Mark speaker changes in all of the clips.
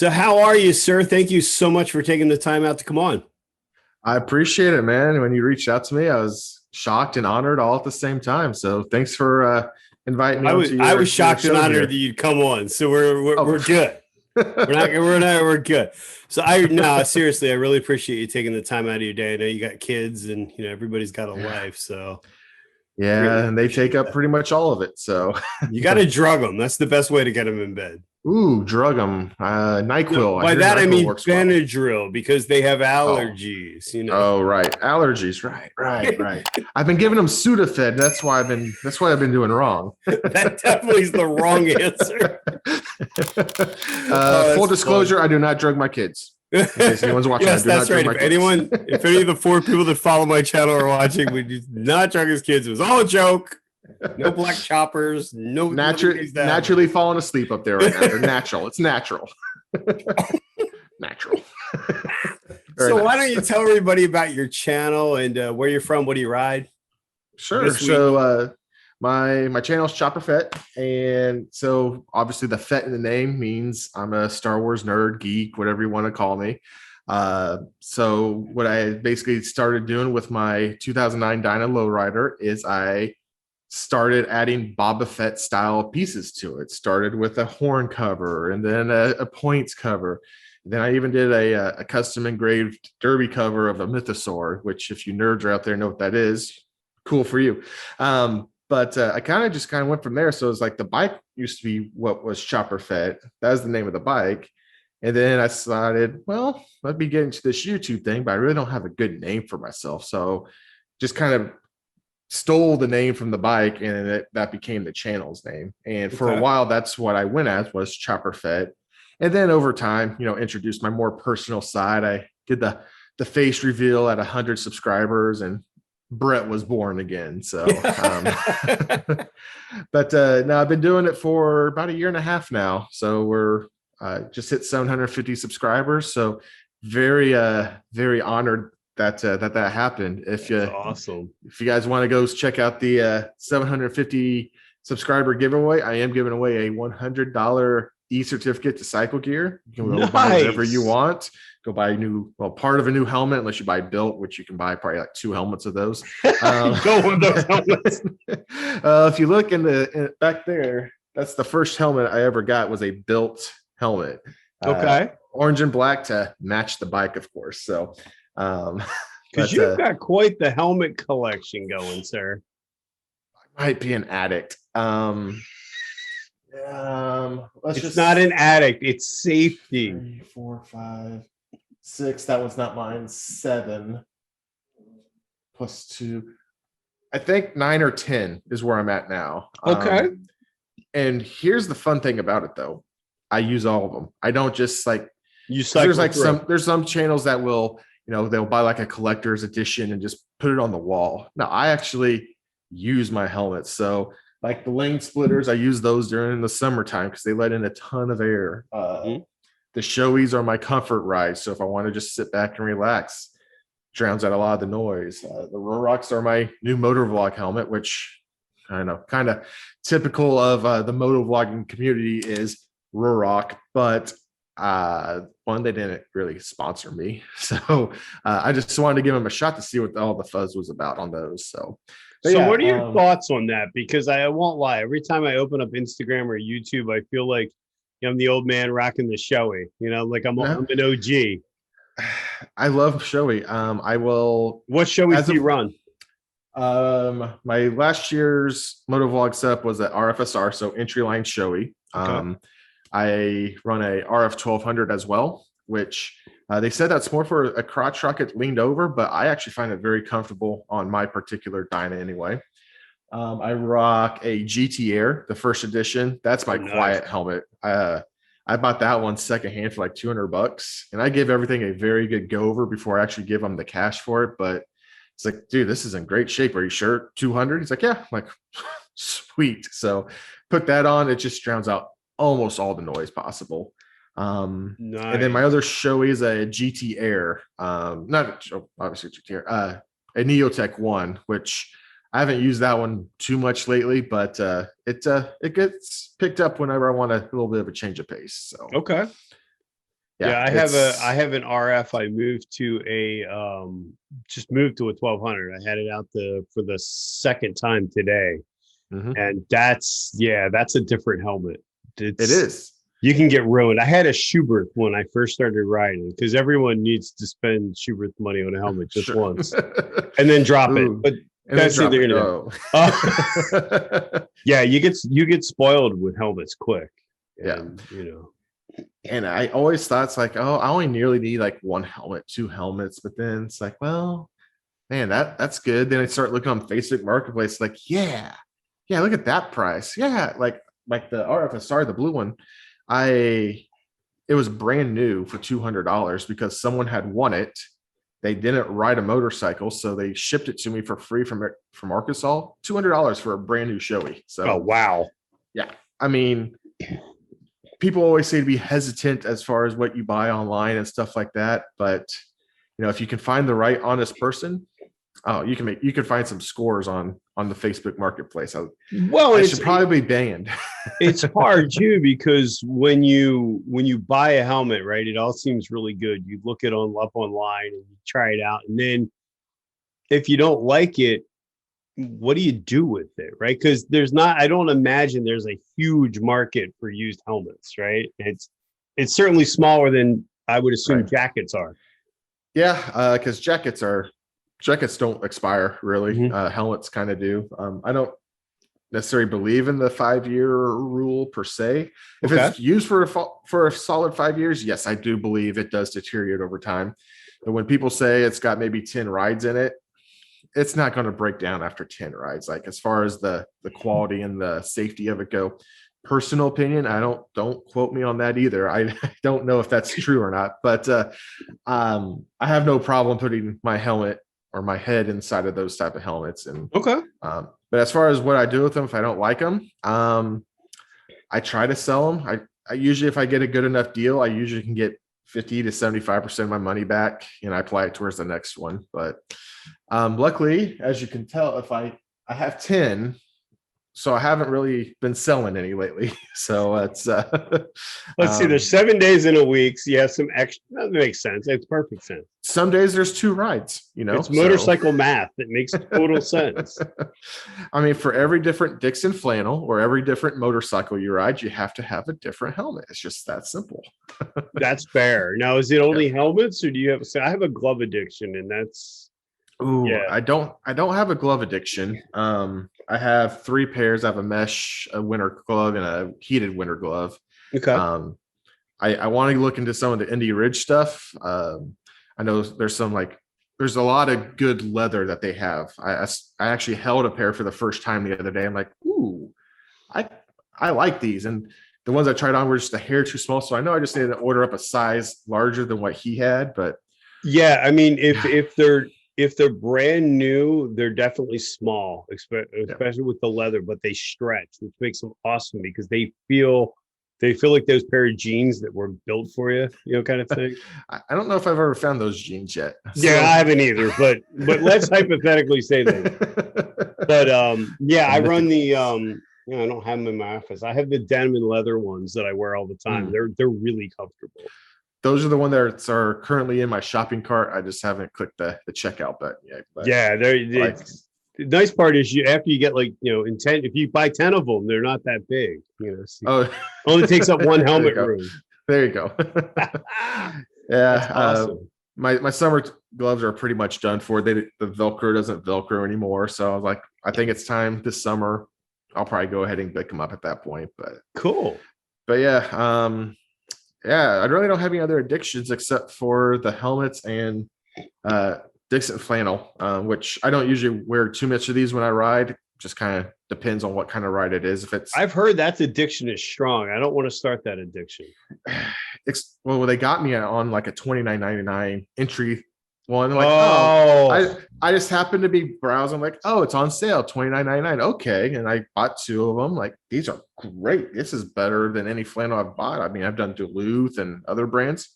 Speaker 1: So how are you, sir? Thank you so much for taking the time out to come on.
Speaker 2: I appreciate it, man. When you reached out to me, I was shocked and honored all at the same time. So thanks for inviting me onto
Speaker 1: I
Speaker 2: your
Speaker 1: was shocked and
Speaker 2: show
Speaker 1: honored
Speaker 2: here.
Speaker 1: that you'd come on. So we're
Speaker 2: Oh.
Speaker 1: good. We're good. So no, seriously, I really appreciate you taking the time out of your day. I know you got kids and everybody's got a life. So
Speaker 2: Yeah,
Speaker 1: really
Speaker 2: and they take up
Speaker 1: that.
Speaker 2: pretty much all of it. So
Speaker 1: You got to drug them. That's the best way to get them in bed.
Speaker 2: ooh, drug them. NyQuil.
Speaker 1: No, by that I mean
Speaker 2: works well.
Speaker 1: Benadryl because they have allergies.
Speaker 2: Oh, right, allergies. Right. I've been giving them Sudafed. That's why I've been doing wrong.
Speaker 1: That definitely is the wrong answer.
Speaker 2: Full disclosure: fun. I do not drug my kids. In case anyone's watching,
Speaker 1: yes, that's right. If any of the 4 people that follow my channel are watching, we did not drug his kids. It was all a joke. No black choppers. No
Speaker 2: naturally falling asleep up there right now. They're natural. It's natural. Natural.
Speaker 1: So why don't you tell everybody about your channel and where you're from? What do you ride?
Speaker 2: Sure. So my channel is Chopperfett, and so obviously the "fet" in the name means I'm a Star Wars nerd, geek, whatever you want to call me. So what I basically started doing with my 2009 Dyna lowrider is I started adding Boba Fett style pieces to it. Started with a horn cover and then a points cover. Then I even did a custom engraved derby cover of a mythosaur, which if you nerds are out there know what that is, cool for you. But I kind of went from there. So it was like the bike used to be what was Chopperfett. That was the name of the bike. And then I decided, well, let me get into this YouTube thing, but I really don't have a good name for myself. So just kind of stole the name from the bike, and that became the channel's name. And for a while, that's what I went as, was Chopperfett. And then over time, introduced my more personal side. I did the face reveal at 100 subscribers, and Brett was born again. So, but now I've been doing it for about a year and a half now. So we're just hit 750 subscribers. So very honored that happened.
Speaker 1: Awesome.
Speaker 2: If you guys want to go check out the 750 subscriber giveaway, I am giving away a $100 e-certificate to Cycle Gear. You can go buy whatever you want. Go buy part of a new helmet, unless you buy built, which you can buy probably like 2 helmets of those.
Speaker 1: Go with those helmets.
Speaker 2: If you look in back there, that's the first helmet I ever got, was a built helmet.
Speaker 1: Okay.
Speaker 2: Orange and black to match the bike, of course. So
Speaker 1: because you've got quite the helmet collection going, sir.
Speaker 2: I might be an addict.
Speaker 1: It's not an addict, it's safety.
Speaker 2: 3, 4, 5, 6. That one's not mine. 7 plus 2. I think 9 or 10 is where I'm at now.
Speaker 1: Okay.
Speaker 2: And here's the fun thing about it, though. I use all of them. I don't just there's some channels that will, they'll buy like a collector's edition and just put it on the wall. No, I actually use my helmets. So like the lane splitters, I use those during the summertime because they let in a ton of air. The shoeis are my comfort ride. So if I want to just sit back and relax, drowns out a lot of the noise. The rurocs are my new motovlog helmet, which I know kind of typical of the motovlogging community is ruroc, but one, they didn't really sponsor me. So I just wanted to give them a shot to see what all the fuzz was about on those. So
Speaker 1: what are your thoughts on that? Because I won't lie, every time I open up Instagram or YouTube, I feel like I'm the old man rocking the shoei, like I'm an OG.
Speaker 2: I love shoei.
Speaker 1: What shoei do you run?
Speaker 2: My last year's motovlog setup was at RFSR, so entry line shoei. Okay. I run a RF 1200 as well, which they said that's more for a crotch rocket leaned over, but I actually find it very comfortable on my particular dyna anyway. I rock a GT Air, the first edition. That's my quiet helmet. I bought that one secondhand for like $200, and I give everything a very good go over before I actually give them the cash for it. But it's like, dude, this is in great shape. Are you sure? 200? He's like, yeah. I'm like, sweet. So put that on. It just drowns out almost all the noise possible. And then my other show is a GT Air, not obviously GT Air, a Neotech one, which I haven't used that one too much lately, but it gets picked up whenever I want a little bit of a change of pace. So
Speaker 1: okay. Yeah, I have an RF. I moved to a just moved to a 1200. I had it out for the second time today. And that's a different helmet.
Speaker 2: It is.
Speaker 1: You can get ruined. I had a Schubert when I first started riding, because everyone needs to spend Schubert money on a helmet just once and then drop it. But that's either, yeah, you get spoiled with helmets quick. And,
Speaker 2: and I always thought it's like, oh, I only nearly need like one helmet, two helmets, but then it's like, well, man, that's good. Then I start looking on Facebook Marketplace, like, yeah, look at that price. Yeah, like the RFSR, the blue one, it was brand new for $200 because someone had won it. They didn't ride a motorcycle, so they shipped it to me for free from Arkansas. $200 for a brand new shoei. So,
Speaker 1: oh wow,
Speaker 2: yeah. I mean, people always say to be hesitant as far as what you buy online and stuff like that, but if you can find the right honest person, you can find some scores on the Facebook Marketplace. It should probably be banned.
Speaker 1: It's hard too, because when you buy a helmet, right, it all seems really good. You look it up online and you try it out, and then if you don't like it, what do you do with it, right? Because I don't imagine there's a huge market for used helmets, right? It's certainly smaller than I would assume jackets are.
Speaker 2: Yeah, because jackets don't expire really. Helmets kind of do. I don't necessarily believe in the 5-year rule per se. If it's used for a solid 5 years, yes, I do believe it does deteriorate over time. But when people say it's got maybe 10 rides in it, it's not going to break down after 10 rides. Like, as far as the quality and the safety of it go, personal opinion, don't quote me on that either. I don't know if that's true or not, but I have no problem putting my helmet or my head inside of those type of helmets. And but as far as what I do with them, if I don't like them, I try to sell them. I usually, if I get a good enough deal, I usually can get 50 to 75% of my money back, and I apply it towards the next one. But luckily, as you can tell, if I have 10, so I haven't really been selling any lately. So it's
Speaker 1: let's see, there's 7 days in a week, so you have some extra. That makes sense. It's perfect sense.
Speaker 2: Some days there's 2 rides,
Speaker 1: it's motorcycle math. It makes total sense.
Speaker 2: I mean, for every different Dixon flannel or every different motorcycle you ride, you have to have a different helmet. It's just that simple.
Speaker 1: That's fair. Now, is it only helmets, or do you have? So I have a glove addiction, and that's.
Speaker 2: Ooh, yeah. I don't have a glove addiction. I have 3 pairs. I have a mesh, a winter glove, and a heated winter glove.
Speaker 1: Okay.
Speaker 2: I want to look into some of the Indie Ridge stuff. I know there's a lot of good leather that they have. I actually held a pair for the first time the other day. I'm like, ooh, I like these. And the ones I tried on were just a hair too small. So I know I just needed to order up a size larger than what he had. But
Speaker 1: yeah, I mean, if they're brand new, they're definitely small, especially with the leather, but they stretch, which makes them awesome because they feel like those pair of jeans that were built for you, kind of thing.
Speaker 2: I don't know if I've ever found those jeans yet.
Speaker 1: So. Yeah, I haven't either, but let's hypothetically say that. But I run the I don't have them in my office. I have the denim and leather ones that I wear all the time. They're really comfortable.
Speaker 2: Those are the ones that are currently in my shopping cart. I just haven't clicked the checkout button yet. But
Speaker 1: the nice part is after you get if you buy 10 of them, they're not that big. So only takes up one helmet room.
Speaker 2: There you go. Yeah. Awesome. My summer gloves are pretty much done for. The Velcro doesn't Velcro anymore. So I was like, I think it's time this summer. I'll probably go ahead and pick them up at that point. But
Speaker 1: cool.
Speaker 2: But yeah. I really don't have any other addictions except for the helmets and Dixon flannel, which I don't usually wear too much of these when I ride. Just kind of depends on what kind of ride it is.
Speaker 1: I've heard that addiction is strong. I don't want to start that addiction.
Speaker 2: Well, they got me on like a $29.99 entry one. Like, I just happened to be browsing, like, it's on sale, $29.99. Okay. And I bought 2 of them. Like, these are great. This is better than any flannel I've bought. I mean, I've done Duluth and other brands.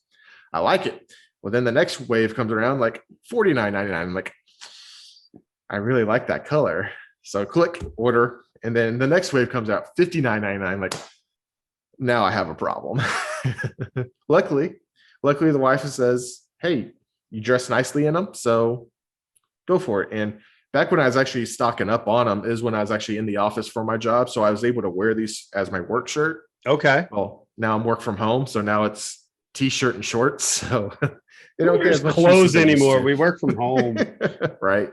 Speaker 2: I like it. Well, then the next wave comes around, like $49.99. I'm like, I really like that color. So click order. And then the next wave comes out, $59.99. Like, now I have a problem. Luckily, luckily the wife says, hey, you dress nicely in them, so go for it. And back when I was actually stocking up on them is when I was actually in the office for my job. So I was able to wear these as my work shirt.
Speaker 1: Okay.
Speaker 2: Well, now I'm work from home. So now it's t-shirt and shorts. So they don't
Speaker 1: Wear
Speaker 2: get as much
Speaker 1: clothes anymore. We work from home.
Speaker 2: Right.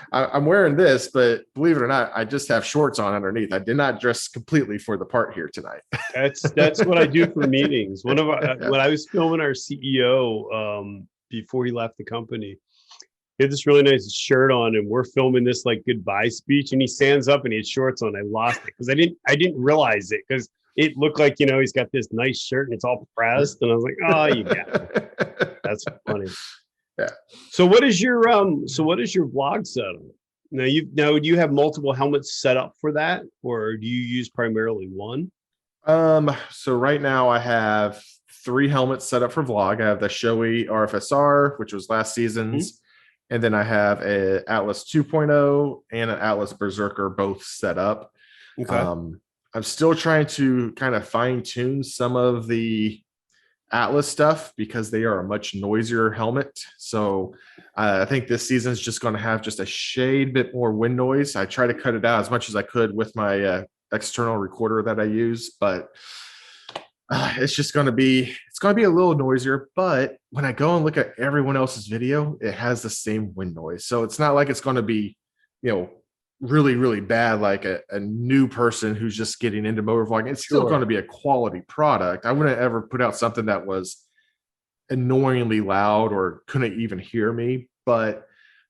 Speaker 2: I'm wearing this, but believe it or not, I just have shorts on underneath. I did not dress completely for the part here tonight.
Speaker 1: That's what I do for meetings. When I was filming our CEO before he left the company, he had this really nice shirt on, and we're filming this like goodbye speech, and he stands up and he had shorts on. I lost it because I didn't realize it because it looked like, he's got this nice shirt and it's all pressed, and I was like, oh, you got it. That's funny.
Speaker 2: Yeah.
Speaker 1: So what is your vlog setup? Now do you have multiple helmets set up for that, or do you use primarily one?
Speaker 2: So right now I have 3 helmets set up for vlog. I have the Shoei RFSR, which was last season's. And then I have a Atlas 2.0 and an Atlas Berserker, both set up.
Speaker 1: Okay.
Speaker 2: I'm still trying to kind of fine tune some of the Atlas stuff because they are a much noisier helmet. So I think this season is just going to have just a shade bit more wind noise. I try to cut it out as much as I could with my external recorder that I use, but it's going to be a little noisier. But when I go and look at everyone else's video, it has the same wind noise. So it's not like it's going to be, really, really bad, like a new person who's just getting into motovlogging. It's still going to be a quality product. I wouldn't ever put out something that was annoyingly loud or couldn't even hear me, but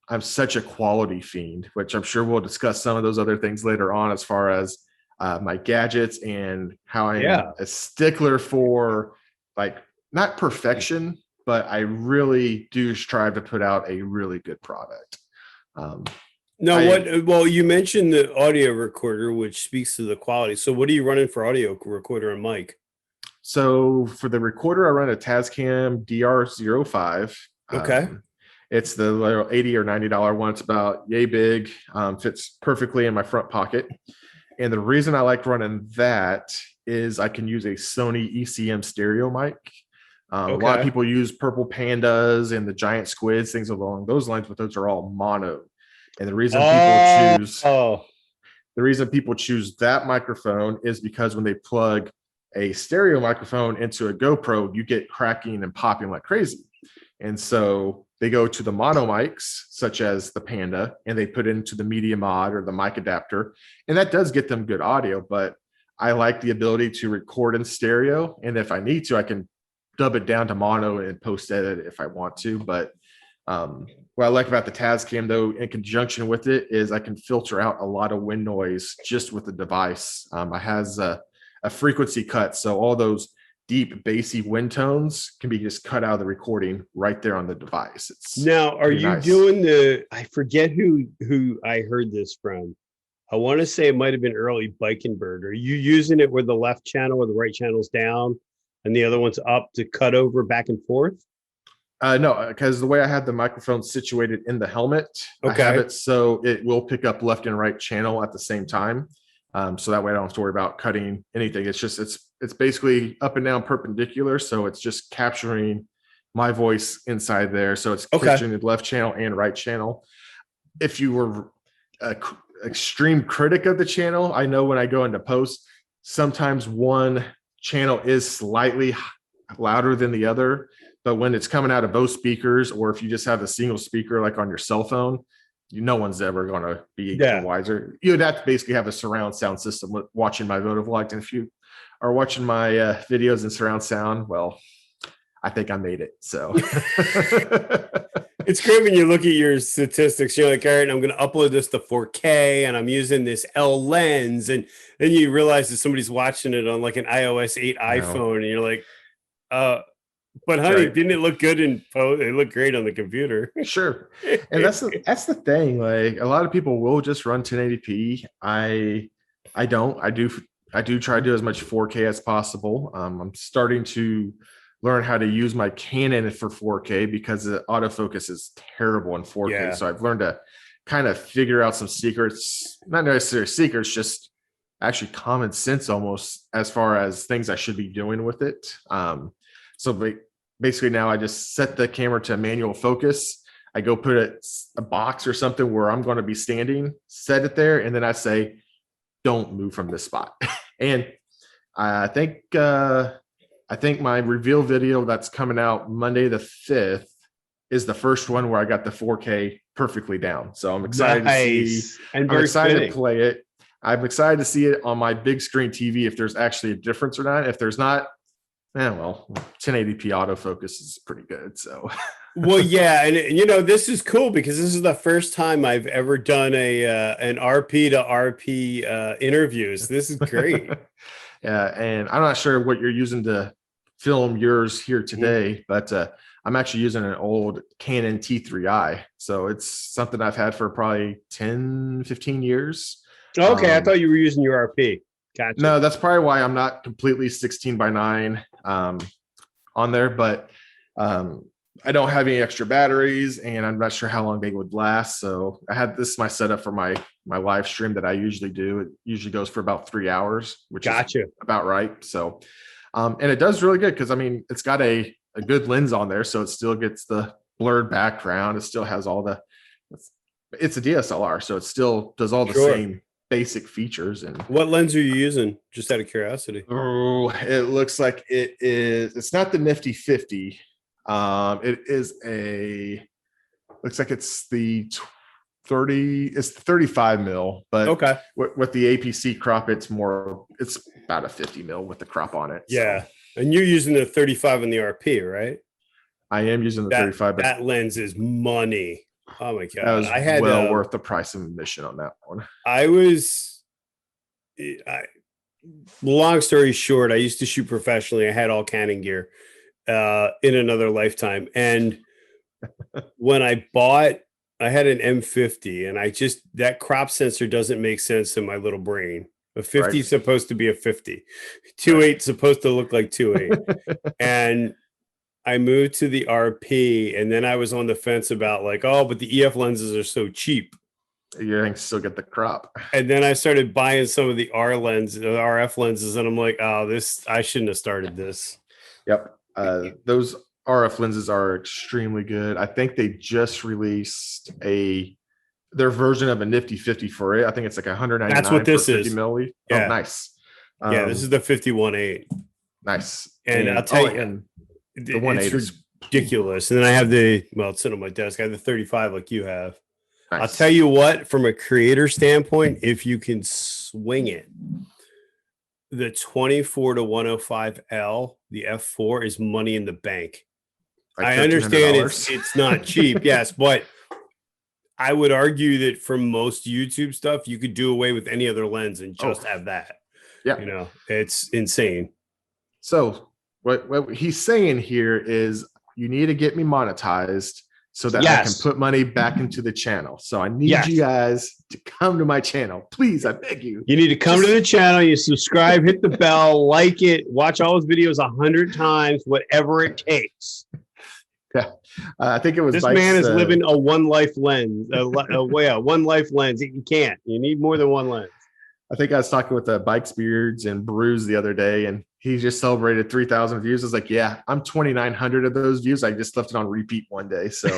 Speaker 2: I'm such a quality fiend, which I'm sure we'll discuss some of those other things later on as far as my gadgets and how I am a stickler for, like, not perfection, but I really do strive to put out a really good product.
Speaker 1: Well, you mentioned the audio recorder, which speaks to the quality. So what are you running for audio recorder and mic?
Speaker 2: So for the recorder, I run a Tascam DR05.
Speaker 1: Okay.
Speaker 2: It's the little $80 or $90 one. It's about yay big, fits perfectly in my front pocket. And the reason I like running that is I can use a Sony ECM stereo mic. A lot of people use purple pandas and the giant squids, things along those lines, but those are all mono. And the reason people choose that microphone is because when they plug a stereo microphone into a GoPro, you get cracking and popping like crazy. And so they go to the mono mics, such as the Panda, and they put it into the media mod or the mic adapter. And that does get them good audio, but I like the ability to record in stereo. And if I need to, I can dub it down to mono and post edit if I want to. But what I like about the Tascam, though, in conjunction with it, is I can filter out a lot of wind noise just with the device. It has a frequency cut, so all those deep bassy wind tones can be just cut out of the recording right there on the device.
Speaker 1: Are you nice. Doing I forget who I heard this from. I want to say it might have been early Bikenberg. Are you using it where the left channel or the right channel's down and the other one's up to cut over back and forth?
Speaker 2: No, because the way I had the microphone situated in the helmet, I have it so it will pick up left and right channel at the same time. So that way I don't have to worry about cutting anything. It's just it's basically up and down perpendicular, so it's just capturing my voice inside there. So it's capturing the left channel and right channel. If you were an extreme critic of the channel, I know when I go into post, sometimes one channel is slightly louder than the other. But when it's coming out of both speakers, or if you just have a single speaker like on your cell phone, no one's ever going to be wiser. You'd have to basically have a surround sound system watching my motovlog. And if you are watching my videos in surround sound, well, I think I made it. So
Speaker 1: it's great when you look at your statistics. You're like, all right, I'm going to upload this to 4K and I'm using this L lens. And then you realize that somebody's watching it on like an iOS 8 iPhone. And you're like, but honey, didn't it look good in post? It looked great on the computer.
Speaker 2: Sure. And that's the thing. Like, a lot of people will just run 1080p. I don't. I do try to do as much 4K as possible. I'm starting to learn how to use my Canon for 4K because the autofocus is terrible in 4K. Yeah. So I've learned to kind of figure out some secrets, not necessarily secrets, just actually common sense almost as far as things I should be doing with it. So basically now I just set the camera to manual focus. I go put a box or something where I'm going to be standing, set it there, and then I say, don't move from this spot. And I think my reveal video that's coming out Monday the 5th is the first one where I got the 4K perfectly down. So I'm excited to see.
Speaker 1: And
Speaker 2: I'm excited to play it. I'm excited to see it on my big screen TV if there's actually a difference or not. If there's not, well, 1080p autofocus is pretty good. So,
Speaker 1: well, yeah, and you know, this is cool because this is the first time I've ever done an RP to RP interviews. This is great.
Speaker 2: Yeah, and I'm not sure what you're using to film yours here today, but I'm actually using an old Canon T3i. So it's something I've had for probably 10, 15 years.
Speaker 1: Okay, I thought you were using your RP. Gotcha.
Speaker 2: No, that's probably why I'm not completely 16:9 on there, but I don't have any extra batteries and I'm not sure how long they would last. So I had this my setup for my live stream that I usually do. It usually goes for about 3 hours, which is about right. So and it does really good because I mean it's got a good lens on there, so it still gets the blurred background. It still has all the it's a DSLR, so it still does all the same basic features. And
Speaker 1: what lens are you using, just out of curiosity?
Speaker 2: Oh, it looks like it's not the nifty 50. It is looks like it's the 35 mil, but
Speaker 1: okay,
Speaker 2: with the APC crop it's about a 50 mil with the crop on it.
Speaker 1: Yeah. So. And you're using the 35 in the RP, right?
Speaker 2: I am using the 35, but
Speaker 1: that lens is money. Oh my god,
Speaker 2: that was well worth the price of admission on that one.
Speaker 1: Long story short, I used to shoot professionally. I had all Canon gear in another lifetime, and when I had an M50, and that crop sensor doesn't make sense in my little brain. A 50 is supposed to be a 50. 2.8 supposed to look like 2.8. And I moved to the RP, and then I was on the fence about like, oh, but the EF lenses are so cheap.
Speaker 2: You can still get the crop.
Speaker 1: And then I started buying some of the RF lenses, and I'm like, oh, I shouldn't have started this.
Speaker 2: Yep. Those RF lenses are extremely good. I think they just released their version of a nifty 50 for it. I think it's like 199.
Speaker 1: That's what this is.
Speaker 2: Milli. Yeah. Oh, nice.
Speaker 1: This is the 51.8.
Speaker 2: Nice.
Speaker 1: And I'll tell you, the 1.8 is ridiculous. And then I have it's sitting on my desk. I have the 35 like you have. Nice. I'll tell you what, from a creator standpoint, if you can swing it, the 24-105L, the F4 is money in the bank. Like I understand it's not cheap, yes, but I would argue that for most YouTube stuff, you could do away with any other lens and just have that.
Speaker 2: Yeah.
Speaker 1: You know, it's insane.
Speaker 2: So what he's saying here is you need to get me monetized so that I can put money back into the channel. So I need you guys to come to my channel. Please, I beg you.
Speaker 1: You need to come to the channel, you subscribe, hit the bell, like it, watch all his videos 100 times, whatever it takes.
Speaker 2: Yeah. I think it was
Speaker 1: this man is living a one life lens. One life lens. You can't. You need more than one lens.
Speaker 2: I think I was talking with Bikes, Beards, and Brews the other day, and he just celebrated 3,000 views. I was like, yeah, I'm 2900 of those views. I just left it on repeat one day. So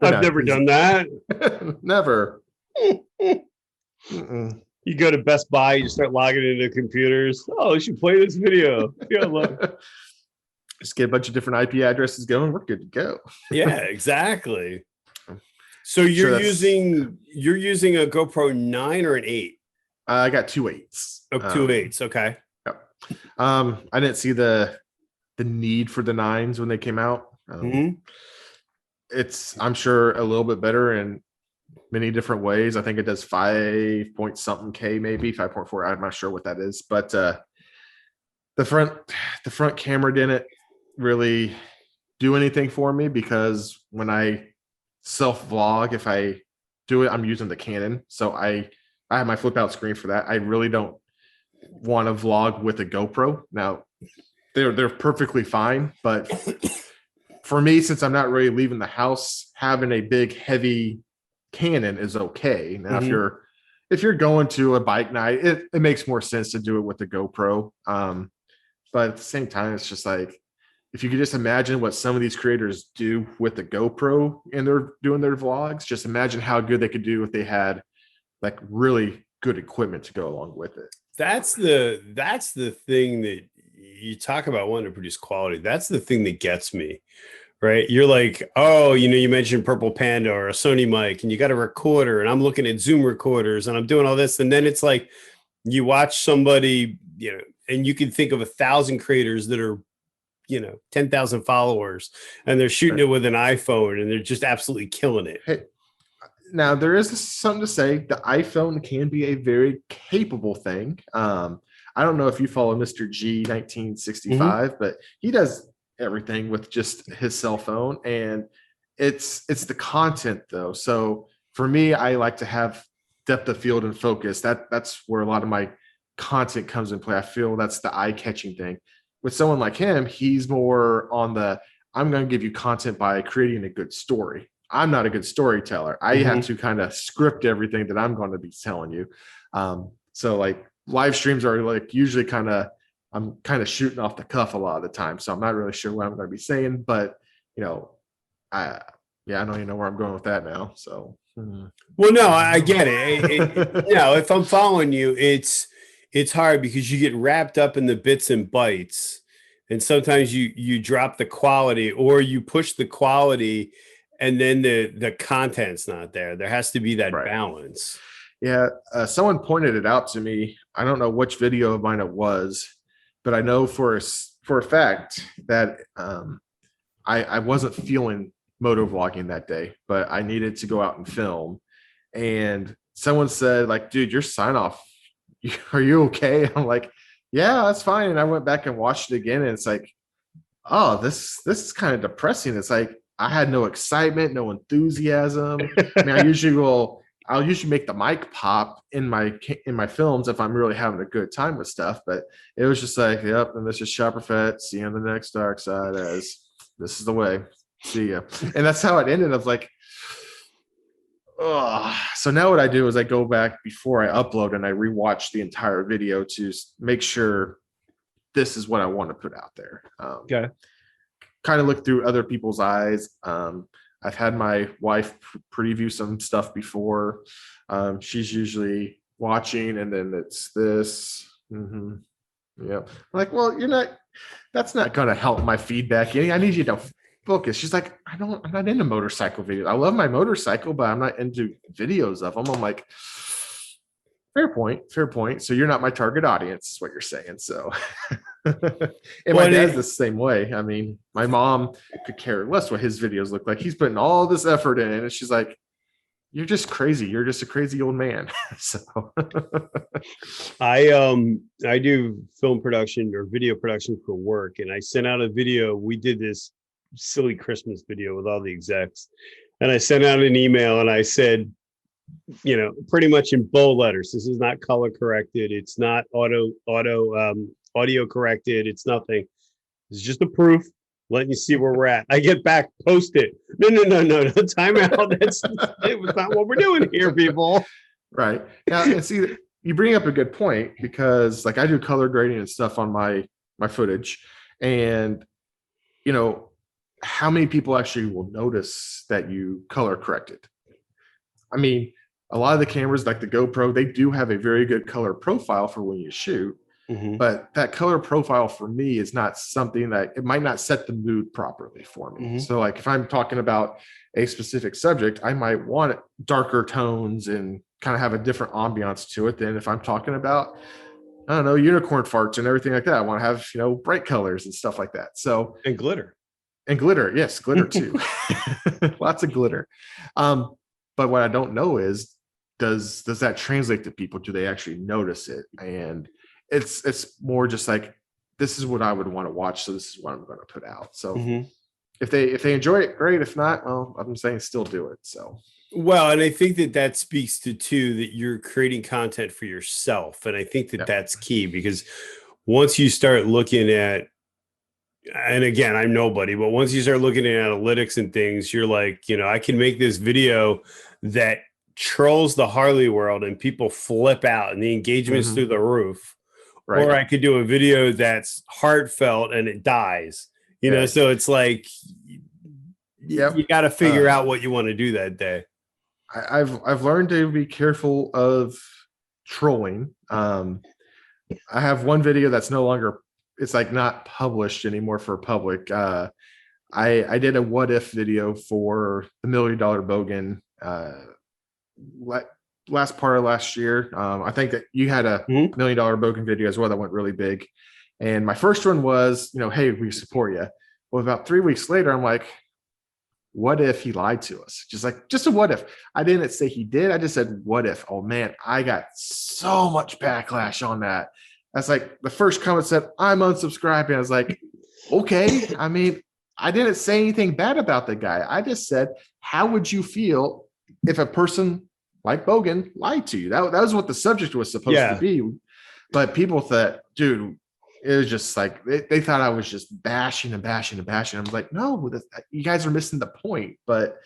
Speaker 1: I've never done that.
Speaker 2: Never.
Speaker 1: You go to Best Buy, you start logging into computers. Oh, I should play this video. Yeah, look.
Speaker 2: Just get a bunch of different IP addresses going. We're good to go.
Speaker 1: Yeah, exactly. So you're using a GoPro 9 or an 8?
Speaker 2: I got 2.8s.
Speaker 1: Oh, 2.8s. Okay.
Speaker 2: Yep. I didn't see the need for the 9s when they came out. It's, I'm sure, a little bit better in many different ways. I think it does 5 point something K, maybe 5.4. I'm not sure what that is, but the front camera didn't really do anything for me because when I self vlog, if I do it, I'm using the Canon, so I have my flip out screen for that. I really don't want to vlog with a GoPro. Now they're perfectly fine, but for me, since I'm not really leaving the house, having a big heavy Canon is okay. Now if you're going to a bike night, it makes more sense to do it with the GoPro. but at the same time, it's just like, if you could just imagine what some of these creators do with the GoPro and they're doing their vlogs, just imagine how good they could do if they had like really good equipment to go along with it.
Speaker 1: That's the thing that you talk about, wanting to produce quality. That's the thing that gets me, right? You're like, oh, you mentioned Purple Panda or a Sony mic, and you got a recorder, and I'm looking at Zoom recorders, and I'm doing all this, and then it's like you watch somebody, and you can think of 1,000 creators that are 10,000 followers, and they're shooting it with an iPhone, and they're just absolutely killing it.
Speaker 2: Hey, now there is something to say. The iPhone can be a very capable thing. I don't know if you follow Mr. G 1965, but he does everything with just his cell phone, and it's the content though. So for me, I like to have depth of field and focus. That's where a lot of my content comes in play. I feel that's the eye-catching thing. With someone like him, he's more on the, I'm going to give you content by creating a good story. I'm not a good storyteller. I have to kind of script everything that I'm going to be telling you. So like live streams are like usually I'm kind of shooting off the cuff a lot of the time. So I'm not really sure what I'm going to be saying, but I don't even know where I'm going with that now. So,
Speaker 1: well, no, I get it. If I'm following you, it's hard because you get wrapped up in the bits and bytes, and sometimes you drop the quality, or you push the quality, and then the content's not there. There has to be that balance.
Speaker 2: Yeah. Someone pointed it out to me. I don't know which video of mine it was, but I know for a fact that I wasn't feeling motovlogging that day, but I needed to go out and film. And someone said, like, dude, your sign off, are you okay? I'm like, yeah, that's fine. And I went back and watched it again, and it's like, oh, this is kind of depressing. It's like I had no excitement, no enthusiasm. I mean, I'll usually make the mic pop in my films if I'm really having a good time with stuff. But it was just like, yep, and this is Chopperfett. See you on the next dark side, as this is the way. See ya. And that's how it ended. I was like, oh. So now what I do is I go back before I upload and I rewatch the entire video to make sure this is what I want to put out there.
Speaker 1: Okay.
Speaker 2: Kind of look through other people's eyes. I've had my wife preview some stuff before. She's usually watching, and then it's this. Yeah. I'm like, well, that's not going to help my feedback. I need you to focus. She's like, I'm not into motorcycle videos. I love my motorcycle, but I'm not into videos of them. I'm like, fair point. So you're not my target audience, is what you're saying. So, and my dad's the same way. I mean, my mom could care less what his videos look like. He's putting all this effort in, and she's like, you're just crazy. You're just a crazy old man. So
Speaker 1: I do film production or video production for work, and I sent out a video. We did this silly Christmas video with all the execs, and I sent out an email and I said, pretty much in bold letters, this is not color corrected. It's not audio corrected. It's nothing. It's just a proof, letting you see where we're at. I get back, post it. No, time out. It was not what we're doing here, people.
Speaker 2: Right. Now, and see, you bring up a good point, because like I do color grading and stuff on my footage, and how many people actually will notice that you color corrected? I mean, a lot of the cameras, like the GoPro, they do have a very good color profile for when you shoot. But that color profile for me is not something that, it might not set the mood properly for me. So like if I'm talking about a specific subject, I might want darker tones and kind of have a different ambiance to it than if I'm talking about, I don't know, unicorn farts and everything like that. I want to have, bright colors and stuff like that. So,
Speaker 1: and glitter.
Speaker 2: Yes, glitter too. Lots of glitter. But what I don't know is, does that translate to people? Do they actually notice it? And it's more just like, this is what I would want to watch, so this is what I'm going to put out. So if they enjoy it, great. If not, well, I'm saying still do it. So
Speaker 1: well, and I think that speaks to too that you're creating content for yourself, and I think that's key, because once you start looking at, and again, I'm nobody, but once you start looking at analytics and things, you're like, I can make this video that trolls the Harley world and people flip out and the engagement's through the roof.
Speaker 2: Right.
Speaker 1: or I could do a video that's heartfelt and it dies, you know? So it's like, you got to figure out what you want to do that day.
Speaker 2: I've learned to be careful of trolling. I have one video that's no longer, it's like not published anymore for public. I did a what if video for the $1 Million Bogan last part of last year. I think that you had a $1 Million Bogan video as well that went really big. And my first one was, hey, we support you. Well, about 3 weeks later, I'm like, what if he lied to us? Just a what if. I didn't say he did. I just said, what if? Oh man, I got so much backlash on that. That's like the first comment said, I'm unsubscribing. I was like, okay. I mean, I didn't say anything bad about the guy. I just said, how would you feel if a person like Bogan lied to you? That was what the subject was supposed to be. But people thought, dude, it was just like they thought I was just bashing and bashing and bashing. I was like, no, you guys are missing the point. But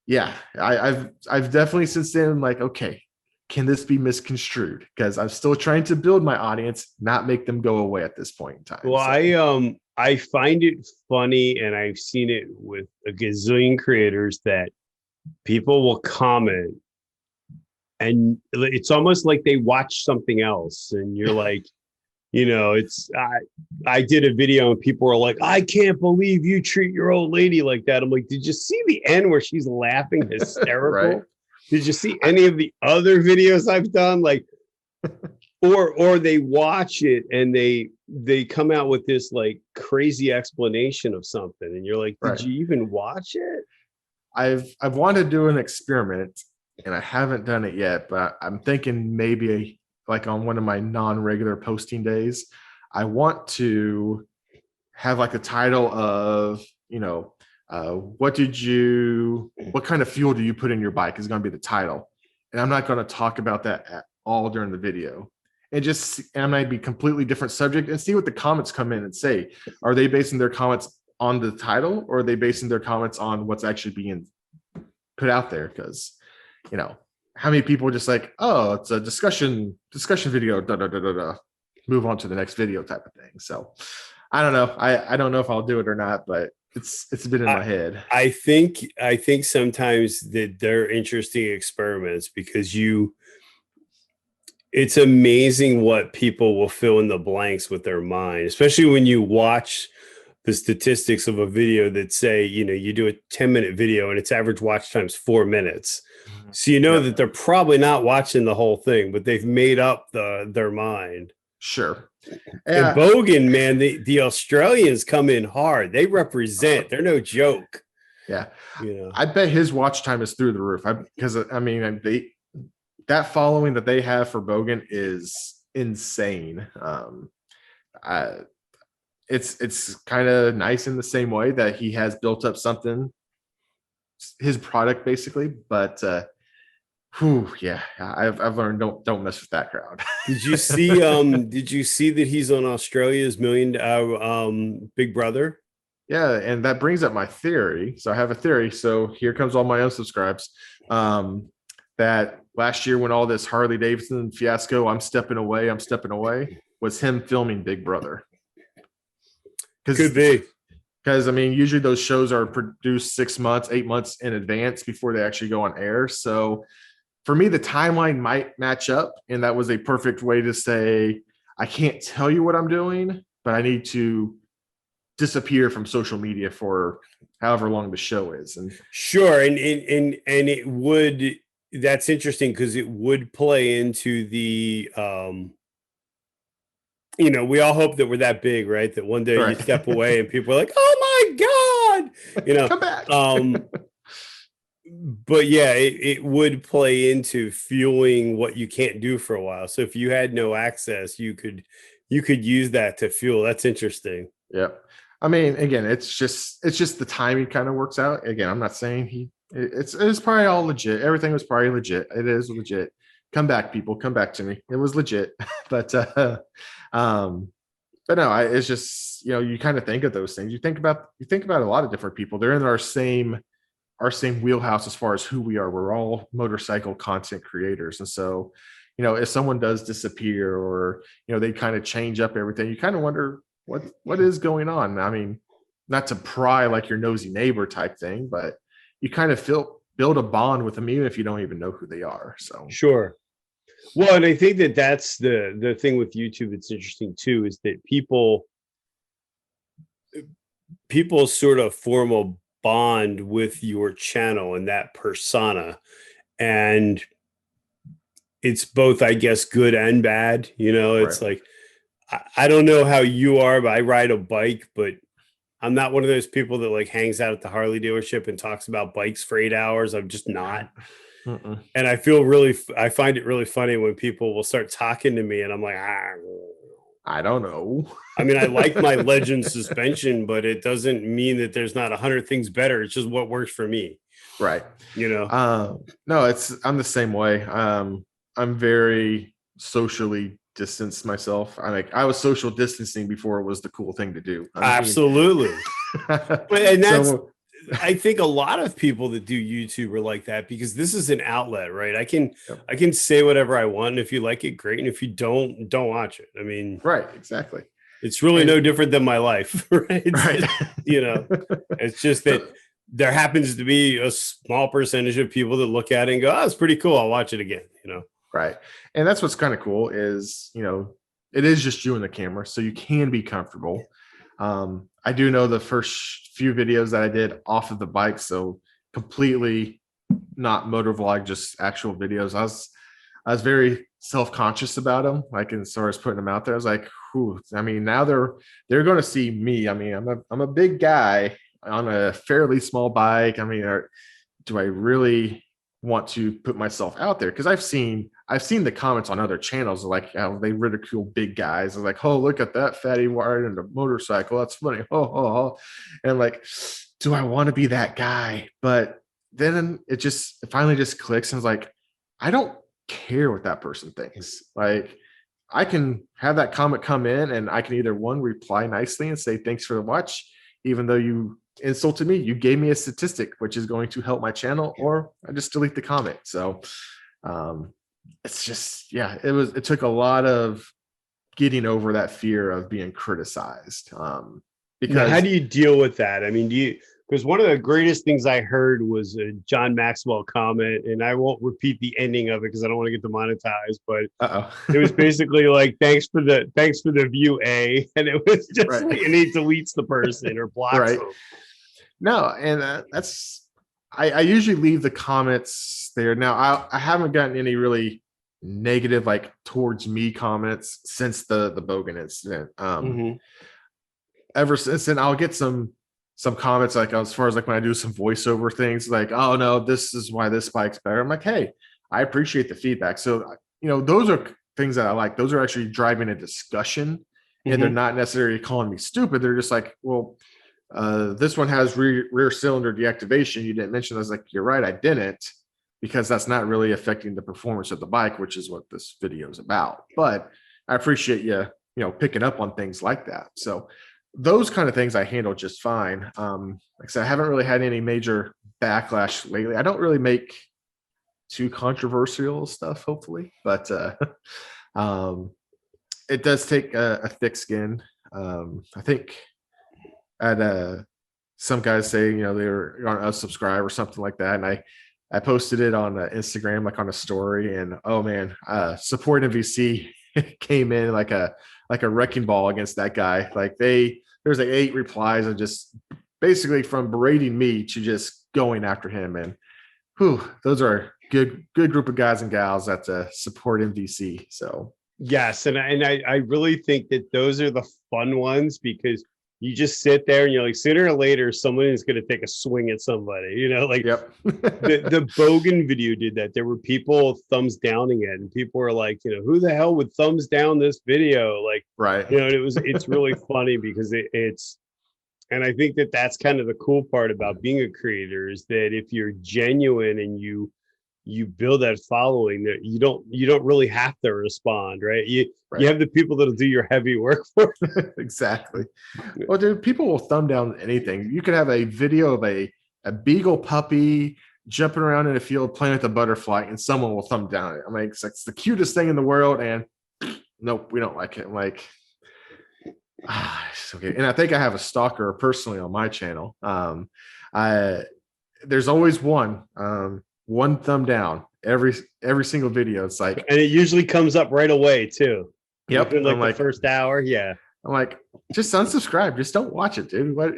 Speaker 2: yeah, I've definitely since then like, okay, can this be misconstrued? Because I'm still trying to build my audience, not make them go away at this point in time.
Speaker 1: Well, so. I find it funny, and I've seen it with a gazillion creators that people will comment, and it's almost like they watch something else, and you're like. I did a video and people were like, I can't believe you treat your old lady like that. I'm like, did you see the end where she's laughing hysterical? Right. Did you see any of the other videos I've done? Like, or they watch it and they come out with this like crazy explanation of something. And you're like, did you even watch it?
Speaker 2: I've wanted to do an experiment and I haven't done it yet, but I'm thinking maybe like on one of my non-regular posting days, I want to have like a title of, what kind of fuel do you put in your bike is going to be the title. And I'm not going to talk about that at all during the video. And I might be completely different subject and see what the comments come in and say. Are they basing their comments on the title or are they basing their comments on what's actually being put out there? Because, how many people are just like, oh, it's a discussion video, move on to the next video type of thing. So I don't know. I don't know if I'll do it or not, but it's been in my head.
Speaker 1: I think sometimes that they're interesting experiments because it's amazing what people will fill in the blanks with their mind, especially when you watch the statistics of a video that say, you do a 10-minute video and its average watch time is 4 minutes. So that they're probably not watching the whole thing, but they've made up their mind.
Speaker 2: Sure.
Speaker 1: And Bogan, man, the Australians come in hard. They represent. They're no joke.
Speaker 2: Yeah. I bet his watch time is through the roof. Because that following that they have for Bogan is insane. It's kind of nice in the same way that he has built up something, his product basically, but I've learned don't mess with that crowd.
Speaker 1: Did you see that he's on Australia's Big Brother?
Speaker 2: Yeah, and that brings up my theory. So I have a theory. So here comes all my unsubscribes. That last year when all this Harley-Davidson fiasco, I'm stepping away, was him filming Big Brother.
Speaker 1: Could be.
Speaker 2: Because, usually those shows are produced 6 months, 8 months in advance before they actually go on air. So for me, the timeline might match up. And that was a perfect way to say, I can't tell you what I'm doing, but I need to disappear from social media for however long the show is. And
Speaker 1: sure. And it would, that's interesting because it would play into the, we all hope that we're that big, right? That one day you step away and people are like, oh my God,
Speaker 2: come back.
Speaker 1: But yeah, it would play into fueling what you can't do for a while. So if you had no access, you could use that to fuel. That's interesting.
Speaker 2: Yeah. Again, it's just the timing kind of works out. Again, I'm not saying it's probably all legit. Everything was probably legit. It is legit. Come back, people. Come back to me. It was legit. But no, it's just, you kind of think of those things. You think about a lot of different people. They're in our same wheelhouse as far as who we are. We're all motorcycle content creators. And so, if someone does disappear or, they kind of change up everything, you kind of wonder what is going on. I mean, not to pry like your nosy neighbor type thing, but you kind of build a bond with them, even if you don't even know who they are. So
Speaker 1: sure. Well, and I think that that's the thing with YouTube that's interesting too, is that people sort of form a bond with your channel and that persona, and it's both, I guess, good and bad. It's
Speaker 2: right.
Speaker 1: like, I don't know how you are, but I ride a bike, but I'm not one of those people that like hangs out at the Harley dealership and talks about bikes for 8 hours. I'm just not. And I find it really funny when people will start talking to me and I'm like,
Speaker 2: I don't know.
Speaker 1: I mean, I like my Legend suspension, but it doesn't mean that there's not 100 things better. It's just what works for me.
Speaker 2: Right.
Speaker 1: No,
Speaker 2: I'm the same way. I'm very socially distanced myself. I was social distancing before it was the cool thing to do.
Speaker 1: Absolutely. And that's, I think a lot of people that do YouTube are like that, because this is an outlet, right? I can say whatever I want, and if you like it, great, and if you don't watch it. I mean,
Speaker 2: right, exactly.
Speaker 1: It's really no different than my life, right? It's just that there happens to be a small percentage of people that look at it and go, "Oh, it's pretty cool. I'll watch it again."
Speaker 2: Right. And that's what's kind of cool is, it is just you and the camera, so you can be comfortable. I do know the first few videos that I did off of the bike, so completely not motovlog, just actual videos. I was very self-conscious about them, like as far as putting them out there. I was like, whew, I mean, now they're going to see me. I mean, I'm a big guy on a fairly small bike. I mean, do I really want to put myself out there? Because I've seen the comments on other channels, like how they ridicule big guys. They're like, oh, look at that fatty riding a motorcycle. That's funny. Oh. And I'm like, do I want to be that guy? But then it finally just clicks, and it's like, I don't care what that person thinks. Like, I can have that comment come in, and I can either reply nicely and say thanks for the watch, even though you insulted me, you gave me a statistic which is going to help my channel, or I just delete the comment. So it's just, it took a lot of getting over that fear of being criticized.
Speaker 1: Because now, how do you deal with that? I mean, because one of the greatest things I heard was a John Maxwell comment, and I won't repeat the ending of it because I don't want to get demonetized, but it was basically like, thanks for the view, A, and it was just right. Like, and he deletes the person or blocks
Speaker 2: right.
Speaker 1: them.
Speaker 2: No, and that's, I usually leave the comments there. Now, I haven't gotten any really negative, like, towards me comments since the bogan incident. Ever since then, I'll get some comments, like, as far as like when I do some voiceover things, like, oh no, this is why this bike's better. I'm like, hey, I appreciate the feedback. So, those are things that I like. Those are actually driving a discussion, and they're not necessarily calling me stupid. They're just like, well, this one has rear cylinder deactivation. You didn't mention. I was like, you're right, I didn't, because that's not really affecting the performance of the bike, which is what this video is about. But I appreciate you picking up on things like that. So those kind of things I handle just fine. Like I said, I haven't really had any major backlash lately. I don't really make too controversial stuff, hopefully, but it does take a thick skin. I think at some guys say, they were on unsubscribe or something like that, and I posted it on Instagram, like on a story, and oh man, support MVC came in like a wrecking ball against that guy. Like there's like 8 replies, and just basically from berating me to just going after him. And those are good group of guys and gals that support MVC. So
Speaker 1: yes, and I really think that those are the fun ones, because you just sit there and you're like, sooner or later someone is going to take a swing at somebody, like
Speaker 2: yep.
Speaker 1: the bogan video did that. There were people thumbs downing it, and people were like, who the hell would thumbs down this video? Like,
Speaker 2: right.
Speaker 1: It's really funny, because it's, and I think that that's kind of the cool part about being a creator, is that if you're genuine and you build that following, that you don't really have to respond, right? You have the people that'll do your heavy work for you.
Speaker 2: Exactly. Well, dude, people will thumb down anything. You could have a video of a beagle puppy jumping around in a field playing with a butterfly, and someone will thumb down it. I'm like, it's the cutest thing in the world, and nope, we don't like it. I'm like, it's okay. And I think I have a stalker personally on my channel. There's always one thumb down every single video. It's like,
Speaker 1: and it usually comes up right away too.
Speaker 2: Yep.
Speaker 1: Within like the first hour. Yeah.
Speaker 2: I'm like, just unsubscribe. Just don't watch it, dude. What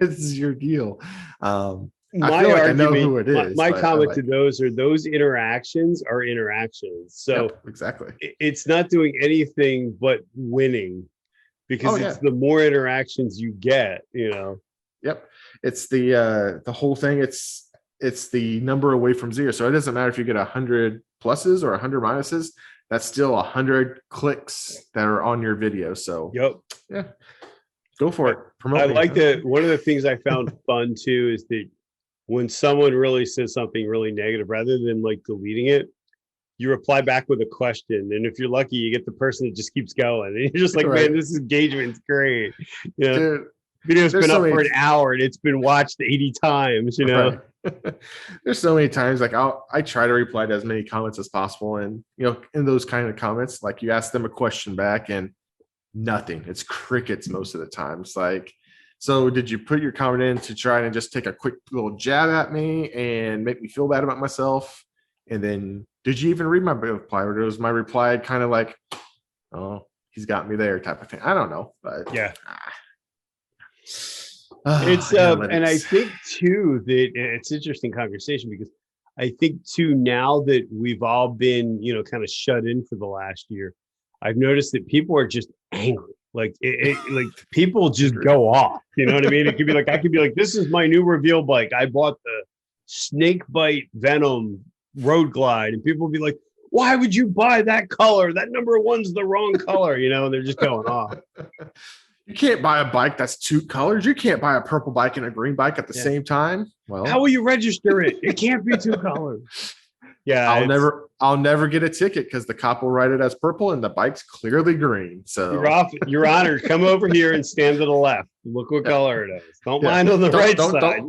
Speaker 2: is your deal? I feel like I know who it is.
Speaker 1: My comment to those are those interactions are interactions. So
Speaker 2: yep, exactly.
Speaker 1: It's not doing anything but winning, because it's the more interactions you get, you know.
Speaker 2: Yep. It's the whole thing. It's the number away from zero. So it doesn't matter if you get 100 pluses or 100 minuses. That's still 100 clicks that are on your video. So yeah, go for it. Promote.
Speaker 1: I like that. One of the things I found fun too is that when someone really says something really negative, rather than like deleting it, you reply back with a question. And if you're lucky, you get the person that just keeps going. And you're just like, man, this engagement's great. You know, dude, video's been up for an hour and it's been watched 80 times, you know.
Speaker 2: Right. There's so many times like I try to reply to as many comments as possible, and you know, in those kind of comments, like you ask them a question back and nothing. It's crickets most of the time. It's like, so did you put your comment in to try and just take a quick little jab at me and make me feel bad about myself? And then did you even read my reply, or was my reply kind of like, oh, he's got me there type of thing? I don't know, but
Speaker 1: yeah. It's and I think too that it's interesting conversation, because I think too, now that we've all been, you know, kind of shut in for the last year, I've noticed that people are just angry. Like like people just go off. You know what I mean? It could be like, I could be like, this is my new reveal bike. I bought the snake bite venom road glide, and people will be like, why would you buy that color? That number one's the wrong color, you know, and they're just going off.
Speaker 2: You can't buy a bike that's two colors. You can't buy a purple bike and a green bike at the same time. Well,
Speaker 1: how will you register it? It can't be two colors. Yeah,
Speaker 2: I'll never get a ticket because the cop will write it as purple and the bike's clearly green. So
Speaker 1: you're off. Your Honor, come over here and stand to the left. Look what color it is. Don't mind on the right side.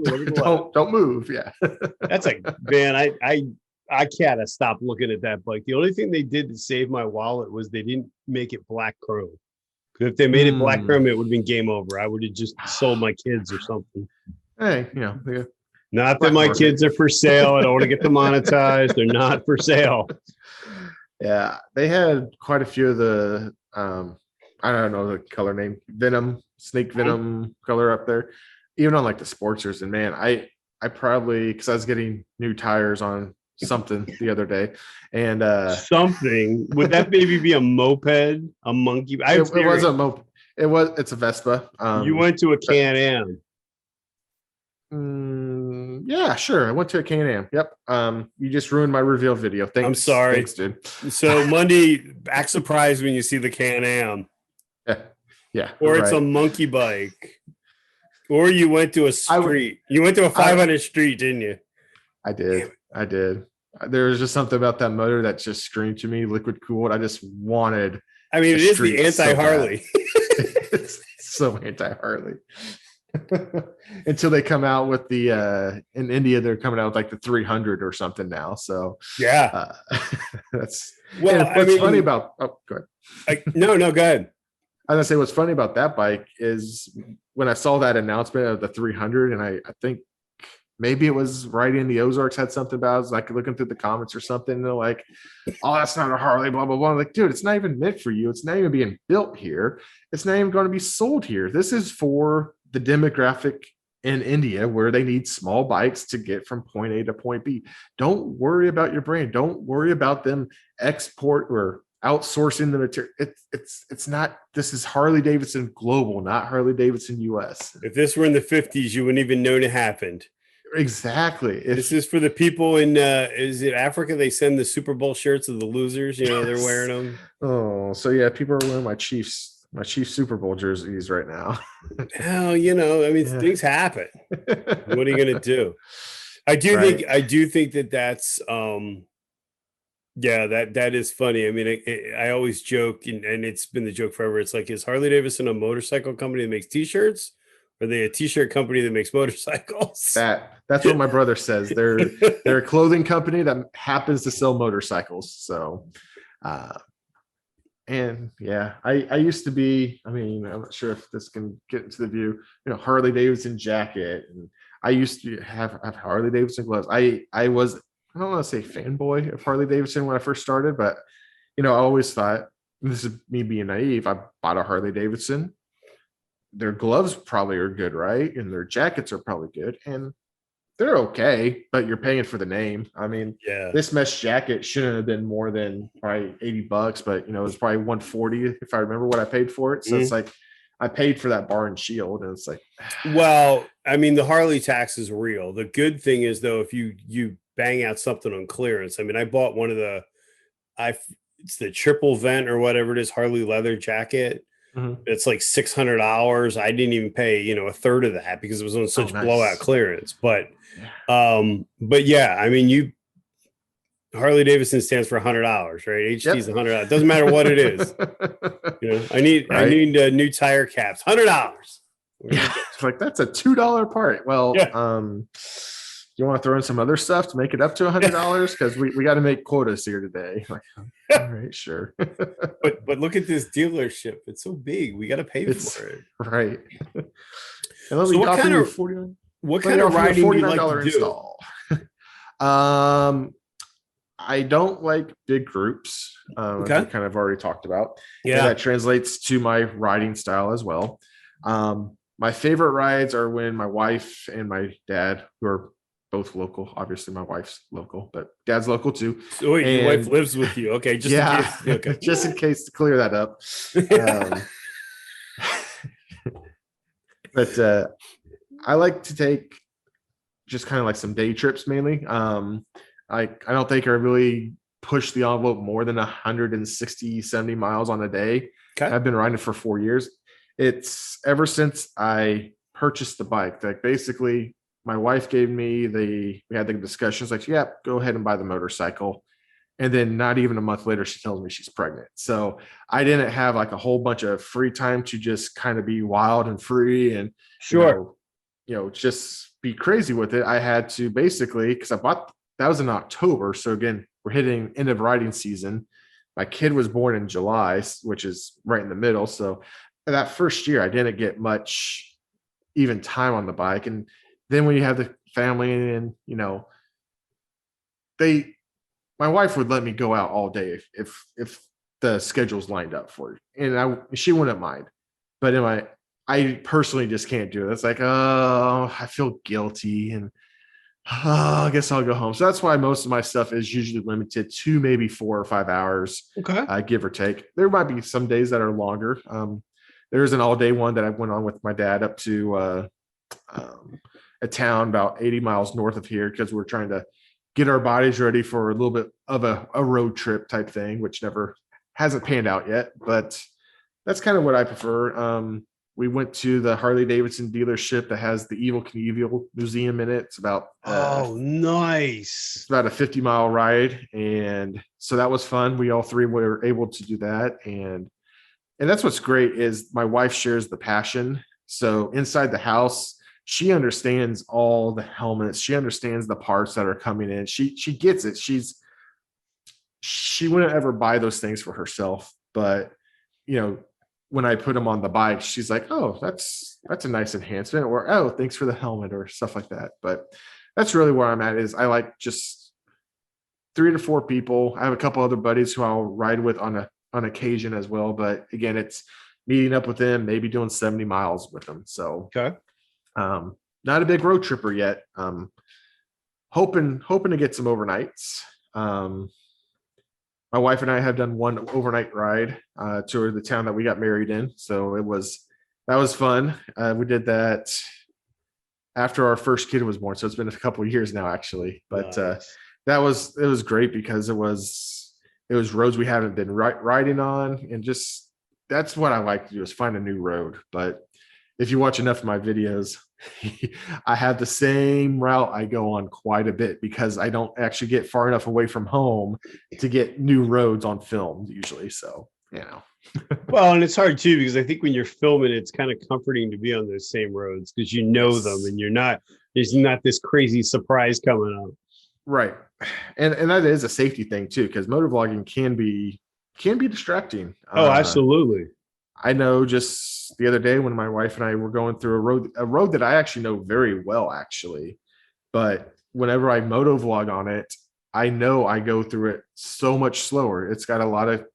Speaker 2: Don't move. Yeah,
Speaker 1: that's like, man, I can't stop looking at that bike. The only thing they did to save my wallet was they didn't make it black chrome. If they made it black chrome, it would have been game over. I would have just sold my kids or something.
Speaker 2: Hey, you know,
Speaker 1: not that my kids are for sale. I don't want to get them monetized. They're not for sale.
Speaker 2: Yeah, they had quite a few of the I don't know the color name, venom, snake venom color up there, even on like the Sportsters. And man, I probably, because I was getting new tires on something the other day, and
Speaker 1: something, would that maybe be a moped, a monkey?
Speaker 2: It was a moped. It's a Vespa.
Speaker 1: You went to a Can-Am.
Speaker 2: Yeah, sure. I went to a Can-Am. Yep. You just ruined my reveal video. Thanks.
Speaker 1: I'm sorry.
Speaker 2: Thanks, dude.
Speaker 1: So Monday, act surprised when you see the Can-Am.
Speaker 2: Yeah.
Speaker 1: Or it's a monkey bike. Or you went to a street. You went to a 500 street, didn't you?
Speaker 2: I did. There was just something about that motor that just screamed to me, liquid cooled. I just wanted.
Speaker 1: I mean, it is the anti-Harley.
Speaker 2: It's so anti-Harley. Until they come out with the in India, they're coming out with like the 300 or something now. So
Speaker 1: yeah,
Speaker 2: that's
Speaker 1: what's
Speaker 2: funny about. Oh, go ahead.
Speaker 1: No, go ahead.
Speaker 2: I was gonna say what's funny about that bike is when I saw that announcement of the 300, and I think maybe it was right in the Ozarks had something about it. I was like looking through the comments or something, and they're like, oh, that's not a Harley, blah, blah, blah. I'm like, dude, it's not even meant for you. It's not even being built here. It's not even going to be sold here. This is for the demographic in India where they need small bikes to get from point A to point B. Don't worry about your brand. Don't worry about them export or outsourcing the material. It's not, this is Harley-Davidson global, not Harley-Davidson US.
Speaker 1: If this were in the 50s, you wouldn't even know it happened.
Speaker 2: Exactly.
Speaker 1: This is for the people in is it Africa? They send the Super Bowl shirts of the losers, you know, they're wearing them.
Speaker 2: Oh, so yeah, people are wearing my Chiefs Super Bowl jerseys right now.
Speaker 1: Hell, you know, I mean, things happen. What are you gonna do? I do think that that's yeah, that is funny. I mean, I always joke, and it's been the joke forever. It's like, is Harley-Davidson a motorcycle company that makes t-shirts, Are they a t-shirt company that makes motorcycles?
Speaker 2: That's what my brother says. They're a clothing company that happens to sell motorcycles. So, and yeah, I used to be, I mean, I'm not sure if this can get into the view, Harley-Davidson jacket. And I used to have Harley-Davidson gloves. I was, I don't want to say fanboy of Harley-Davidson when I first started, but, I always thought, this is me being naive, I bought a Harley-Davidson. Their gloves probably are good, right? And their jackets are probably good. And they're okay, but you're paying for the name. I mean,
Speaker 1: yeah,
Speaker 2: this mesh jacket shouldn't have been more than probably $80, but it was probably 140 if I remember what I paid for it. So it's like I paid for that bar and shield, and it's like,
Speaker 1: well, I mean, the Harley tax is real. The good thing is though, if you bang out something on clearance. I mean, I bought one of it's the triple vent or whatever it is, Harley leather jacket. It's like $600. I didn't even pay, a third of that because it was on such blowout clearance. But yeah, I mean, Harley Davidson stands for $100, right? HT is $100. It doesn't matter what it is. I need new tire caps, $100.
Speaker 2: Yeah, it's like that's a $2 part. Well, you want to throw in some other stuff to make it up to $100 because we got to make quotas here today. Like, all right, sure.
Speaker 1: but look at this dealership; it's so big. We got to pay for it,
Speaker 2: right? And let
Speaker 1: so
Speaker 2: me
Speaker 1: what kind of riding do you like to
Speaker 2: install? I don't like big groups. As we kind of already talked about. Yeah, and that translates to my riding style as well. My favorite rides are when my wife and my dad, who are both local. Obviously, my wife's local, but dad's local too.
Speaker 1: So wait, your wife lives with you. Okay. Just in case. Okay.
Speaker 2: Just in case to clear that up. But I like to take just kind of like some day trips mainly. I don't think I really push the envelope more than 160, 70 miles on a day. Okay. I've been riding for 4 years. It's ever since I purchased the bike, like basically my wife gave me we had the discussions like, yeah, go ahead and buy the motorcycle. And then not even a month later, she tells me she's pregnant. So I didn't have like a whole bunch of free time to just kind of be wild and free and just be crazy with it. I had to basically, because that was in October. So again, we're hitting end of riding season. My kid was born in July, which is right in the middle. So that first year, I didn't get much even time on the bike. And then when you have the family and, my wife would let me go out all day if the schedule's lined up for it. And she wouldn't mind. But I personally just can't do it. It's like, oh, I feel guilty and I guess I'll go home. So that's why most of my stuff is usually limited to maybe 4 or 5 hours, give or take. There might be some days that are longer. There's an all-day one that I went on with my dad up to a town about 80 miles north of here because we're trying to get our bodies ready for a little bit of a road trip type thing, which never hasn't panned out yet. But that's kind of what I prefer. We went to the Harley-Davidson dealership that has the Evel Knievel Museum in it. It's about
Speaker 1: nice.
Speaker 2: It's about a 50-mile ride, and so that was fun. We all three were able to do that, and that's what's great is my wife shares the passion. So inside the house, she understands all the helmets. She understands the parts that are coming in. She gets it. She wouldn't ever buy those things for herself, but when I put them on the bike, she's like, oh, that's a nice enhancement, or, oh, thanks for the helmet, or stuff like that. But that's really where I'm at is I like just 3 to 4 people. I have a couple other buddies who I'll ride with on occasion as well. But again, it's meeting up with them, maybe doing 70 miles with them. So, not a big road tripper yet. Hoping to get some overnights. My wife and I have done one overnight ride to the town that we got married in. So that was fun. We did that after our first kid was born. So it's been a couple of years now, actually. But it was great because it was roads we haven't been riding on, and just that's what I like to do is find a new road. But if you watch enough of my videos, I have the same route I go on quite a bit because I don't actually get far enough away from home to get new roads on film usually. So,
Speaker 1: Well, and it's hard too, because I think when you're filming, it's kind of comforting to be on those same roads because you know them
Speaker 2: Yes.
Speaker 1: and there's not this crazy surprise coming up.
Speaker 2: Right. And that is a safety thing too, because motovlogging can be distracting.
Speaker 1: Oh, absolutely.
Speaker 2: I know just the other day when my wife and I were going through a road that I actually know very well, actually. But whenever I motovlog on it, I know I go through it so much slower. It's got a lot of,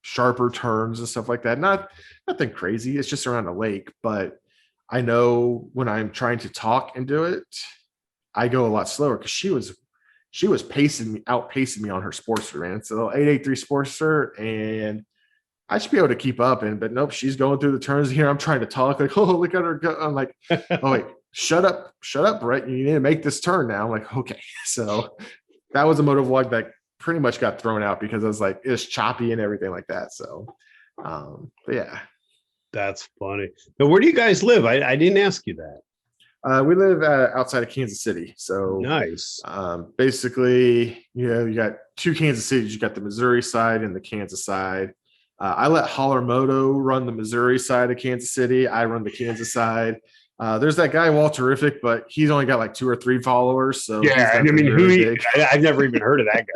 Speaker 2: sharper turns and stuff like that. Nothing crazy. It's just around a lake. But I know when I'm trying to talk and do it, I go a lot slower because she was outpacing me on her Sportster, man. So 883 Sportster, and I should be able to keep up. But nope, she's going through the turns here. I'm trying to talk like, oh, look at her go. I'm like, oh wait, shut up, Brett. You need to make this turn now. I'm like, okay. So that was a motovlog that pretty much got thrown out because I was like, it's choppy and everything like that. So, but yeah.
Speaker 1: That's funny. Now, where do you guys live? I didn't ask you that.
Speaker 2: We live outside of Kansas City. So
Speaker 1: nice.
Speaker 2: Basically, you got two Kansas Cities. You got the Missouri side and the Kansas side. I let Holler Moto run the Missouri side of Kansas City. I run the Kansas side. There's that guy Walterific, but he's only got like 2 or 3 followers. So
Speaker 1: yeah, I mean, I've never even heard of that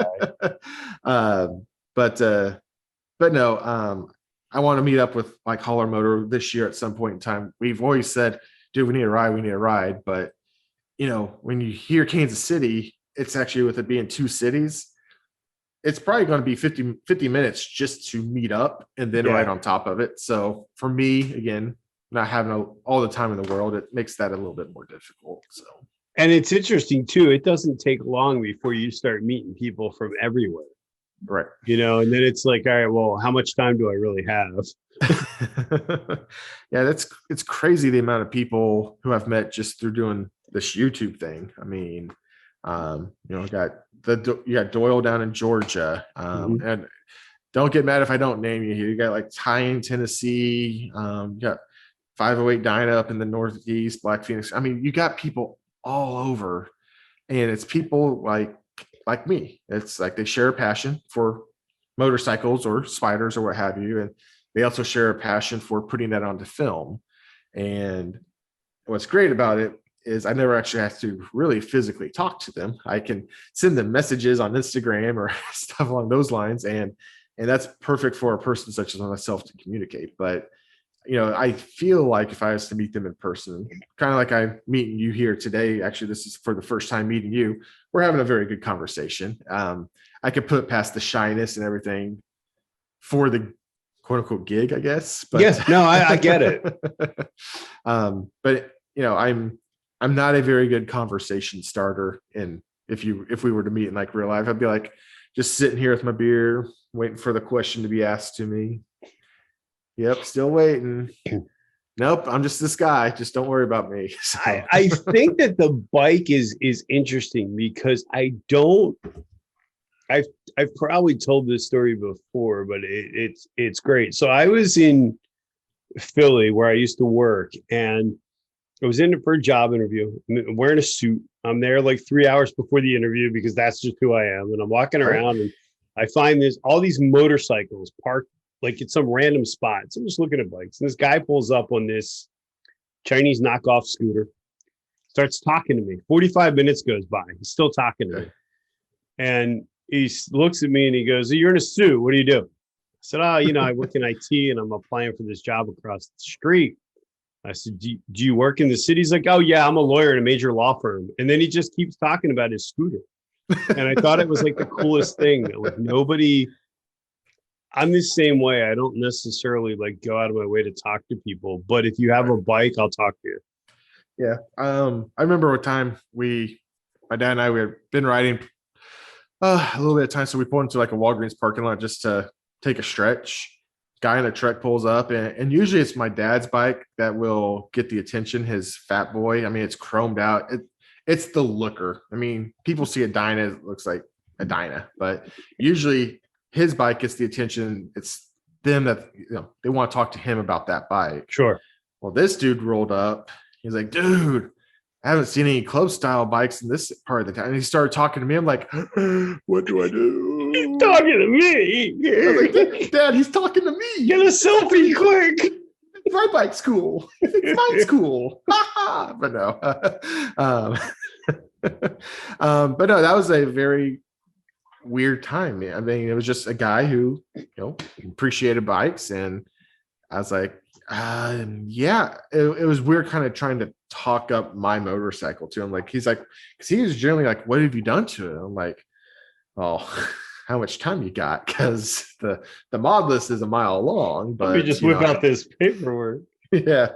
Speaker 1: guy.
Speaker 2: But no, I want to meet up with like Holler Motor this year at some point in time. We've always said, dude, we need a ride. But when you hear Kansas City, it's actually, with it being 2 cities, it's probably going to be 50 minutes just to meet up and then ride on top of it. So for me, again, not having all the time in the world, it makes that a little bit more difficult. So,
Speaker 1: and it's interesting too. It doesn't take long before you start meeting people from everywhere.
Speaker 2: Right.
Speaker 1: And then it's like, all right, well, how much time do I really have?
Speaker 2: Yeah, it's crazy the amount of people who I've met just through doing this YouTube thing. I mean, you got Doyle down in Georgia, and don't get mad if I don't name you here. You got like Ty in Tennessee, you got 508 Dyna up in the Northeast, Black Phoenix. I mean, you got people all over, and it's people like me. It's like they share a passion for motorcycles or spiders or what have you, and they also share a passion for putting that onto film. And what's great about it is I never actually have to really physically talk to them. I can send them messages on Instagram or stuff along those lines, and that's perfect for a person such as myself to communicate. But I feel like if I was to meet them in person, kind of like I'm meeting you here today, actually, this is for the first time meeting you. We're having a very good conversation. I could put past the shyness and everything for the quote unquote gig, I guess. But
Speaker 1: yes, no, I get it.
Speaker 2: But I'm not a very good conversation starter. And if we were to meet in like real life, I'd be like just sitting here with my beer, waiting for the question to be asked to me. Yep, still waiting. Nope, I'm just this guy. Just don't worry about me. So.
Speaker 1: I think that the bike is interesting because I've probably told this story before, but it's great. So I was in Philly where I used to work, and I was in for a job interview. I'm wearing a suit. I'm there like 3 hours before the interview because that's just who I am. And I'm walking around and I find all these motorcycles parked like at some random spot. So I'm just looking at bikes. And this guy pulls up on this Chinese knockoff scooter, starts talking to me. 45 minutes goes by. He's still talking to me. And he looks at me and he goes, "You're in a suit. What do you do?" I said, "Oh, I work in IT and I'm applying for this job across the street." I said, do you work in the city? He's like, "Oh yeah, I'm a lawyer in a major law firm." And then he just keeps talking about his scooter. And I thought it was like the coolest thing. Like I'm the same way. I don't necessarily like go out of my way to talk to people, but if you have a bike, I'll talk to you.
Speaker 2: Yeah. I remember a time my dad and I, we had been riding a little bit of time. So we pulled into like a Walgreens parking lot just to take a stretch. Guy in a truck pulls up, and usually it's my dad's bike that will get the attention. His Fat Boy. I mean, it's chromed out. It's the looker. I mean, people see a Dyna, it looks like a Dyna, but usually his bike gets the attention. It's them that they want to talk to him about that bike.
Speaker 1: Sure.
Speaker 2: Well, this dude rolled up. He's like, "Dude, I haven't seen any club style bikes in this part of the town." And he started talking to me. I'm like, "What do I do?"
Speaker 1: talking to me.
Speaker 2: I was like, Dad, he's talking to me.
Speaker 1: Get a selfie quick.
Speaker 2: My bike's cool. Mine's cool. But no. But no, that was a very weird time. I mean, it was just a guy who, appreciated bikes, and I was like, yeah, it was weird kind of trying to talk up my motorcycle to him. Like, he's like, because he was generally like, what have you done to it? I'm like, well, how much time you got? Because the mod list is a mile long. But
Speaker 1: let me just whip out this paperwork.
Speaker 2: Yeah.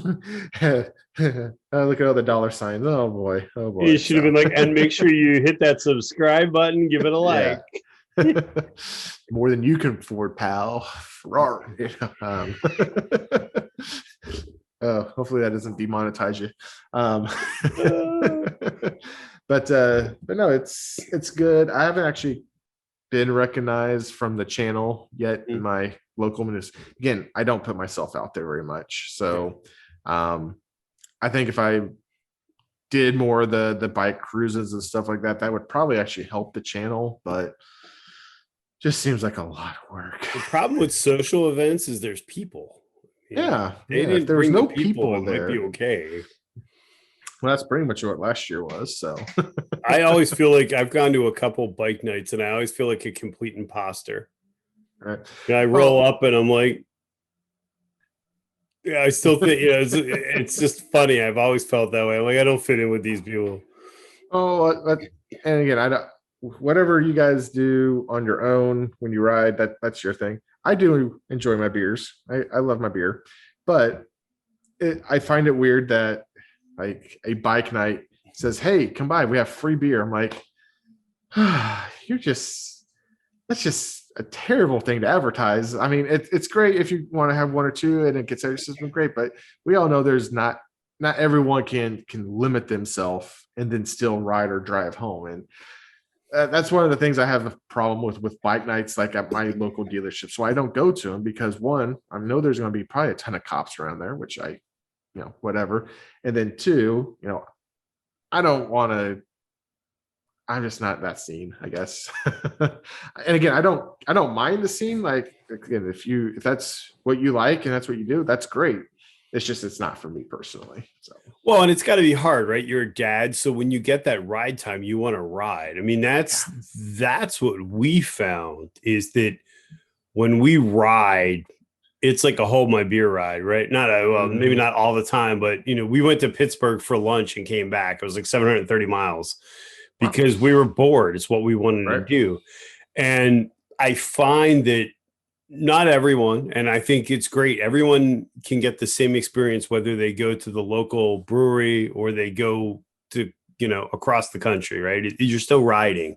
Speaker 2: Look at all the dollar signs. Oh boy.
Speaker 1: You should have been like, and make sure you hit that subscribe button, give it a like.
Speaker 2: More than you can afford, pal. Ferrari. Hopefully that doesn't demonetize you. But no, it's good. I haven't actually been recognized from the channel yet in my local ministry. Again, I don't put myself out there very much. So I think if I did more of the bike cruises and stuff like that, that would probably actually help the channel, but just seems like a lot of work.
Speaker 3: The problem with social events is there's people.
Speaker 2: If there was no people there,
Speaker 3: might be okay.
Speaker 2: Well, that's pretty much what last year was. So
Speaker 3: I always feel like I've gone to a couple bike nights and I always feel like a complete imposter.
Speaker 2: Right.
Speaker 3: And I roll up and I'm like, yeah, I still think, it's just funny. I've always felt that way. I'm like, I don't fit in with these people.
Speaker 2: And again, I don't, whatever you guys do on your own when you ride, that's your thing. I do enjoy my beers. I love my beer, but I find it weird that like a bike night says, hey, come by, we have free beer. I'm like, that's just a terrible thing to advertise. I mean, it's great if you want to have one or two and it gets our system great, but we all know there's not everyone can limit themselves and then still ride or drive home. And that's one of the things I have a problem with bike nights, like at my local dealership. So I don't go to them because, one, I know there's going to be probably a ton of cops around there, which whatever. And then two, I don't want to, I'm just not that scene, I guess. And again, I don't mind the scene. Like, again, if that's what you like and that's what you do, that's great. It's not for me personally. So,
Speaker 3: well, and it's got to be hard, right? You're a dad, so when you get that ride time, you want to ride. I mean, that's what we found, is that when we ride, it's like a hold my beer ride, right? Maybe not all the time, but we went to Pittsburgh for lunch and came back. It was like 730 miles because we were bored. It's what we wanted to do. And I find that not everyone, and I think it's great, everyone can get the same experience, whether they go to the local brewery or they go to, across the country, right? You're still riding.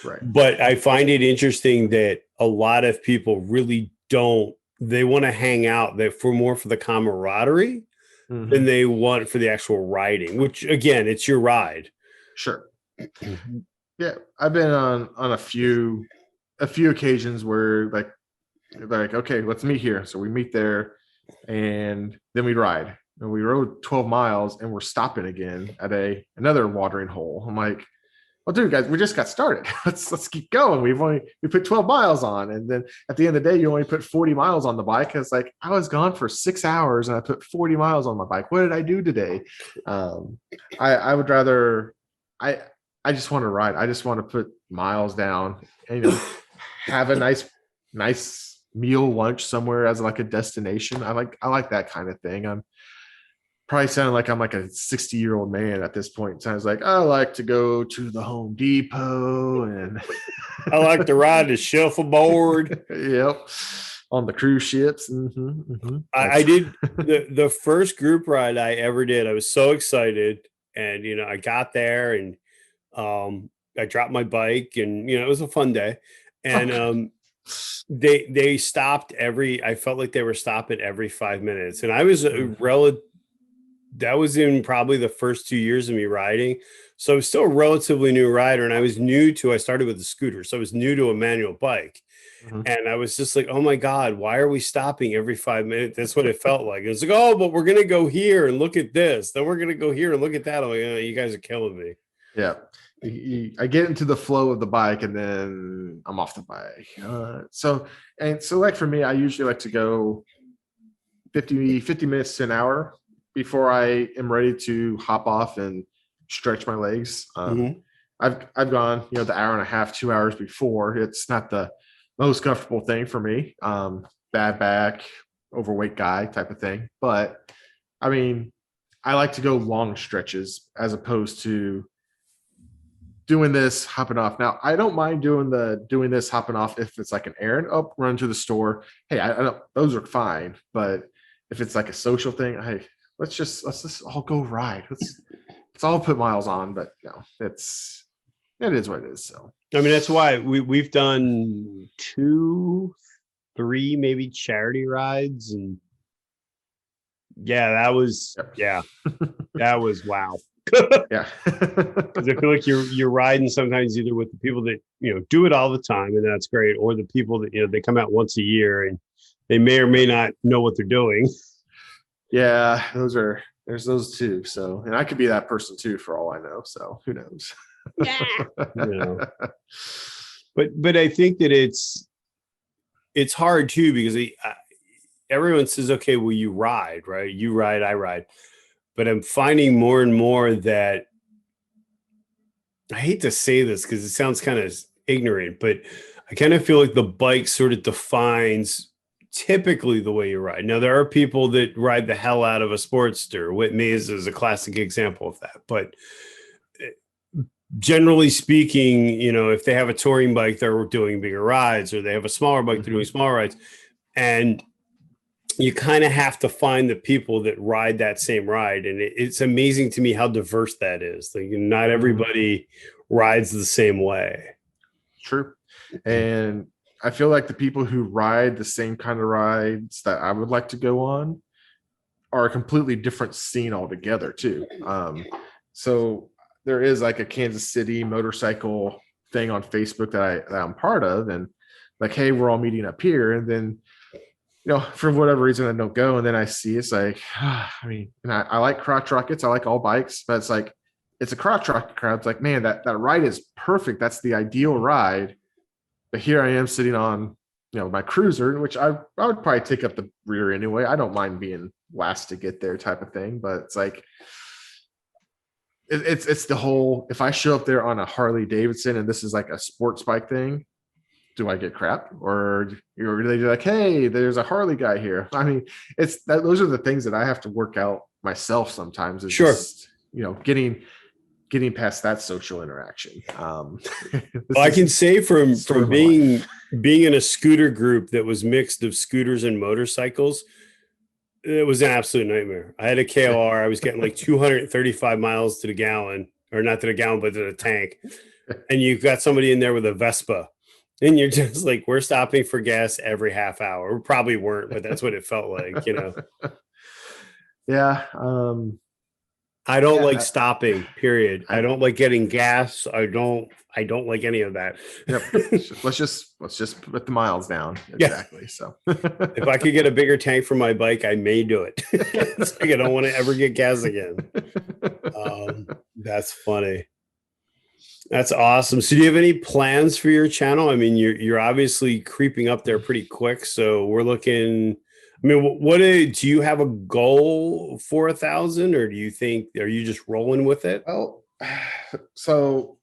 Speaker 2: Right.
Speaker 3: But I find it interesting that a lot of people really don't, they want to hang out for the camaraderie than they want for the actual riding, which again, it's your ride.
Speaker 2: Sure. Yeah. I've been on a few occasions where like, okay, let's meet here. So we meet there and then we ride. And we rode 12 miles and we're stopping again at another watering hole. I'm like, well, dude, guys, we just got started. Let's keep going. We put 12 miles on. And then at the end of the day, you only put 40 miles on the bike. It's like, I was gone for 6 hours and I put 40 miles on my bike. What did I do today? I would rather, I just want to ride. I just want to put miles down and have a nice meal lunch somewhere as like a destination. I like that kind of thing. I'm probably sounding like I'm like a 60-year-old man at this point. Sounds like I like to go to the Home Depot and
Speaker 3: I like to ride the shuffleboard.
Speaker 2: Yep. On the cruise ships.
Speaker 3: I did the first group ride I ever did. I was so excited, and I got there and I dropped my bike, and it was a fun day. And they stopped I felt like they were stopping every 5 minutes, and I was that was in probably the first 2 years of me riding, so I was still a relatively new rider, and I started with a scooter, so I was new to a manual bike. And I was just like, oh my god, why are we stopping every 5 minutes? That's what it felt like. It was like, oh, but we're gonna go here and look at this, then we're gonna go here and look at that. I'm like, oh, you guys are killing me.
Speaker 2: Yeah. I get into the flow of the bike and then I'm off the bike. So like for me, I usually like to go 50 minutes to an hour before I am ready to hop off and stretch my legs. I've gone, the hour and a half, 2 hours before. It's not the most comfortable thing for me. Bad back, overweight guy type of thing. But I mean, I like to go long stretches as opposed to doing this, hopping off. Now, I don't mind doing this, hopping off if it's like an errand, run to the store. Hey, I don't, those are fine. But if it's like a social thing, hey, let's just all go ride. Let's all put miles on. But it is what it is. So
Speaker 1: I mean, that's why we've done 2, 3 maybe charity rides, and that was that was wow.
Speaker 2: Yeah.
Speaker 1: Because I feel like you're riding sometimes either with the people that do it all the time, and that's great, or the people that they come out once a year and they may or may not know what they're doing.
Speaker 2: Yeah, there's those too. So, and I could be that person too for all I know. So who knows?
Speaker 1: But I think that it's hard too, because everyone says, okay, well, you ride, right? You ride, I ride. But I'm finding more and more that, I hate to say this because it sounds kind of ignorant, but I kind of feel like the bike sort of defines typically the way you ride. Now, there are people that ride the hell out of a Sportster. Whit Mays is a classic example of that. But generally speaking, if they have a touring bike, they're doing bigger rides, or they have a smaller bike, they're doing smaller rides. And you kind of have to find the people that ride that same ride. And it's amazing to me how diverse that is. Like, not everybody rides the same way.
Speaker 2: True. And I feel like the people who ride the same kind of rides that I would like to go on are a completely different scene altogether too. So there is like a Kansas City motorcycle thing on Facebook that I'm part of, and like, hey, we're all meeting up here. And then, for whatever reason, I don't go. And then I see it's like, I mean, and I like crotch rockets. I like all bikes, but it's like, it's a crotch rocket crowd. It's like, man, that ride is perfect. That's the ideal ride. But here I am sitting on, my cruiser, which I would probably take up the rear anyway. I don't mind being last to get there type of thing. But it's like, it's the whole, if I show up there on a Harley-Davidson and this is like a sports bike thing, do I get crap? Or are they like, hey, there's a Harley guy here? I mean, those are the things that I have to work out myself sometimes. It's just, getting past that social interaction.
Speaker 1: Well, I can say from being in a scooter group that was mixed of scooters and motorcycles, it was an absolute nightmare. I had a KOR. I was getting like 235 miles to the gallon, or not to the gallon, but to the tank. And you've got somebody in there with a Vespa, and you're just like, we're stopping for gas every half hour. We probably weren't, but that's what it felt like,
Speaker 2: Yeah.
Speaker 1: I don't like stopping, period. I don't like getting gas. I don't like any of that.
Speaker 2: Yep. Let's just put the miles down. Exactly. Yeah. So
Speaker 1: if I could get a bigger tank for my bike, I may do it. It's like I don't want to ever get gas again. That's funny. That's awesome. So do you have any plans for your channel? I mean, you're obviously creeping up there pretty quick. So we're looking, I mean, do you have a goal for 1,000, or are you just rolling with it?
Speaker 2: Well, so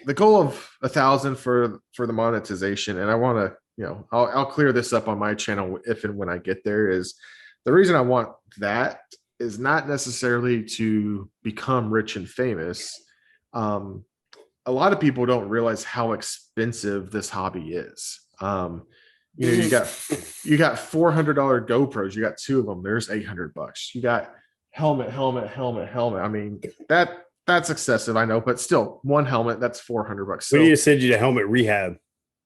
Speaker 2: the goal of 1,000 for the monetization, and I want to, I'll clear this up on my channel if and when I get there, is the reason I want that is not necessarily to become rich and famous. A lot of people don't realize how expensive this hobby is. You got $400 GoPros. You got 2 of them. There's $800. You got helmet. I mean, that's excessive, I know, but still, one helmet, that's $400. So,
Speaker 1: we need to send you to helmet rehab.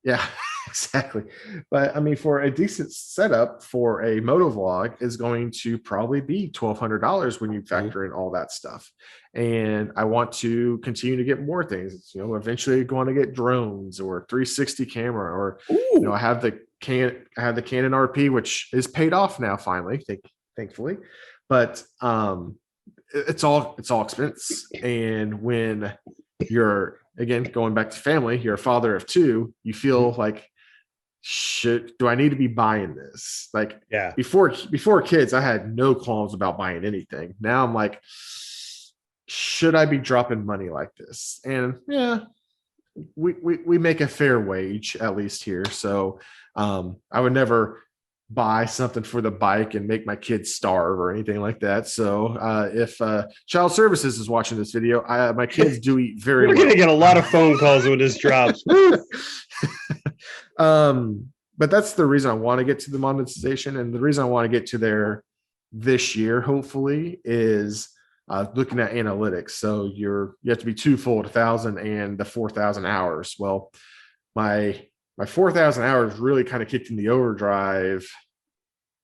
Speaker 2: Yeah, exactly. But I mean, for a decent setup for a motovlog is going to probably be $1,200 when you factor in all that stuff. And I want to continue to get more things. Eventually going to get drones or 360 camera, or I have the Canon RP, which is paid off now finally, thankfully. But it's all expense. And when you're, again, going back to family, you're a father of two, you feel like, do I need to be buying this? Like,
Speaker 3: Yeah.
Speaker 2: before kids, I had no qualms about buying anything. Now I'm like, should I be dropping money like this? And yeah, we make a fair wage, at least here. So I would never buy something for the bike and make my kids starve or anything like that. So if child services is watching this video, my kids do eat very
Speaker 1: We're
Speaker 2: well.
Speaker 1: gonna get a lot of phone calls when this drops.
Speaker 2: But that's the reason I want to get to the monetization, and the reason I want to get to there this year, hopefully, is looking at analytics. So you have to be twofold, 1,000 and the 4,000 hours. Well, my 4,000 hours really kind of kicked in the overdrive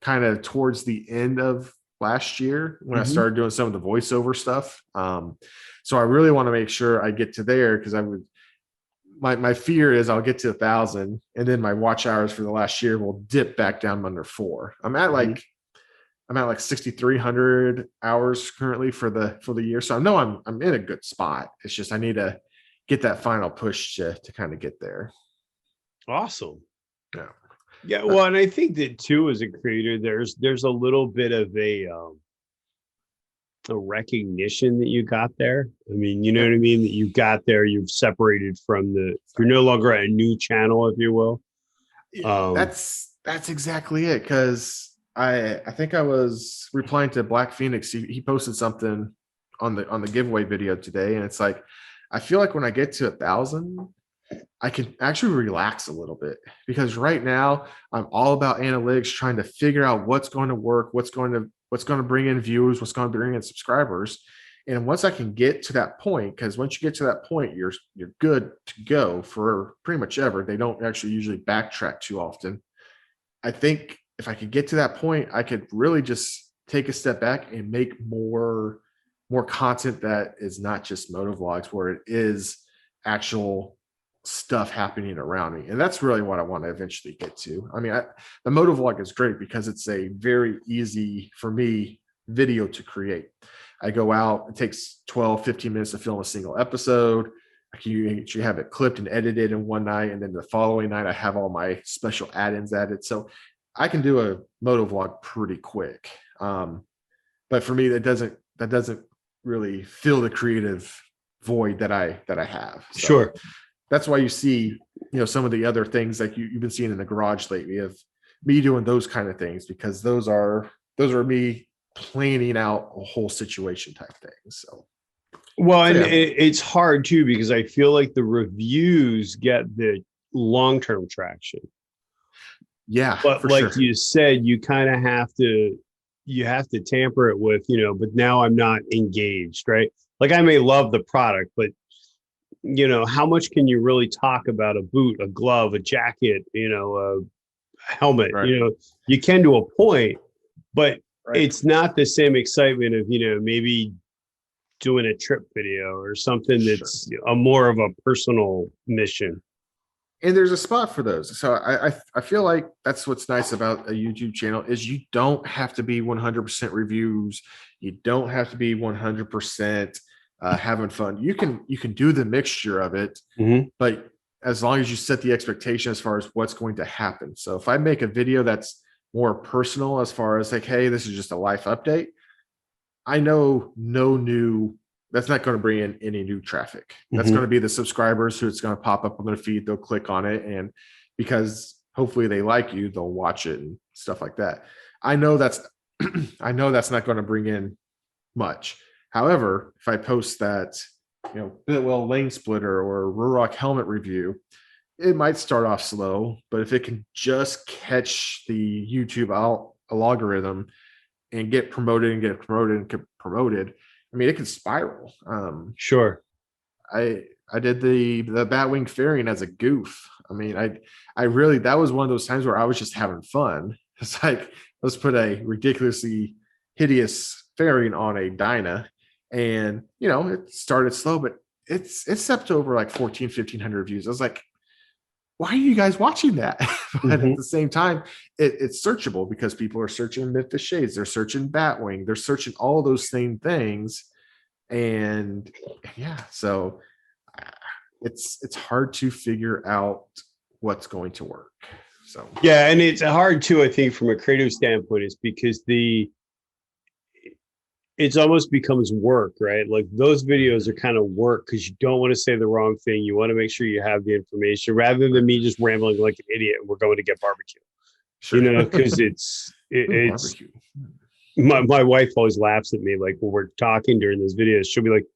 Speaker 2: kind of towards the end of last year when I started doing some of the voiceover stuff. So I really want to make sure I get to there, because my fear is I'll get to 1,000 and then my watch hours for the last year will dip back down under 4. I'm at like 6,300 hours currently for the year. So I know I'm in a good spot. It's just I need to get that final push to kind of get there.
Speaker 1: Awesome.
Speaker 2: Yeah.
Speaker 1: Yeah. Well, and I think that too, as a creator, there's a little bit of a recognition that you got there. I mean, you know what I mean? That you got there, you've separated from you're no longer a new channel, if you will.
Speaker 2: That's exactly it. Cause I think I was replying to Black Phoenix. He posted something on the giveaway video today. And it's like, I feel like when I get to 1,000, I can actually relax a little bit, because right now I'm all about analytics, trying to figure out what's going to work, what's going to bring in views, what's going to bring in subscribers. And once I can get to that point, because once you get to that point, you're good to go for pretty much ever. They don't actually usually backtrack too often. I think if I could get to that point, I could really just take a step back and make more content that is not just motovlogs, where it is actual stuff happening around me. And that's really what I want to eventually get to. I mean, the motovlog is great because it's a very easy for me video to create. I go out, it takes 12, 15 minutes to film a single episode. I can actually have it clipped and edited in one night, and then the following night I have all my special add-ins added. So I can do a motovlog pretty quick. But for me, that doesn't really fill the creative void that I have. So
Speaker 1: Sure.
Speaker 2: That's why you see, some of the other things like you've been seeing in the garage lately of me doing those kind of things, because those are me planning out a whole situation type things. So,
Speaker 1: well, and it's hard too, because I feel like the reviews get the long-term traction.
Speaker 2: Yeah,
Speaker 1: but like
Speaker 2: sure.
Speaker 1: you said, you kind of have to tamper it with, but now I'm not engaged, right? Like I may love the product, but how much can you really talk about a boot, a glove, a jacket, a helmet?
Speaker 2: Right.
Speaker 1: You can to a point, but
Speaker 2: Right.
Speaker 1: it's not the same excitement of, maybe doing a trip video or something that's a more of a personal mission.
Speaker 2: And there's a spot for those. So I feel like that's what's nice about a YouTube channel is you don't have to be 100% reviews. You don't have to be 100% having fun. You can do the mixture of it, but as long as you set the expectation as far as what's going to happen. So if I make a video that's more personal, as far as like, hey, this is just a life update, I know that's not going to bring in any new traffic. That's going to be the subscribers who it's going to pop up on their feed. They'll click on it, and because hopefully they like you, they'll watch it and stuff like that. I know that's not going to bring in much. However, if I post that, Bitwell lane splitter or ruroc helmet review, it might start off slow, but if it can just catch the YouTube algorithm and get promoted, I mean, it can spiral.
Speaker 1: Sure.
Speaker 2: I did the Batwing fairing as a goof. I mean, I really, that was one of those times where I was just having fun. It's like, let's put a ridiculously hideous fairing on a dyna, and it started slow, but it's up to over like 1,500 views. I was like, why are you guys watching that? But
Speaker 1: Mhm.
Speaker 2: at the same time, it's searchable because people are searching Memphis Shades, they're searching Batwing, they're searching all those same things. And yeah, so it's hard to figure out what's going to work. So
Speaker 1: Yeah, and it's hard too, I think, from a creative standpoint, is because it's almost becomes work, right? Like those videos are kind of work because you don't want to say the wrong thing. You want to make sure you have the information rather than me just rambling like an idiot and we're going to get barbecue.
Speaker 2: sure.
Speaker 1: You know, because
Speaker 2: Ooh,
Speaker 1: it's
Speaker 2: barbecue.
Speaker 1: my wife always laughs at me, like when we're talking during those videos, she'll be like,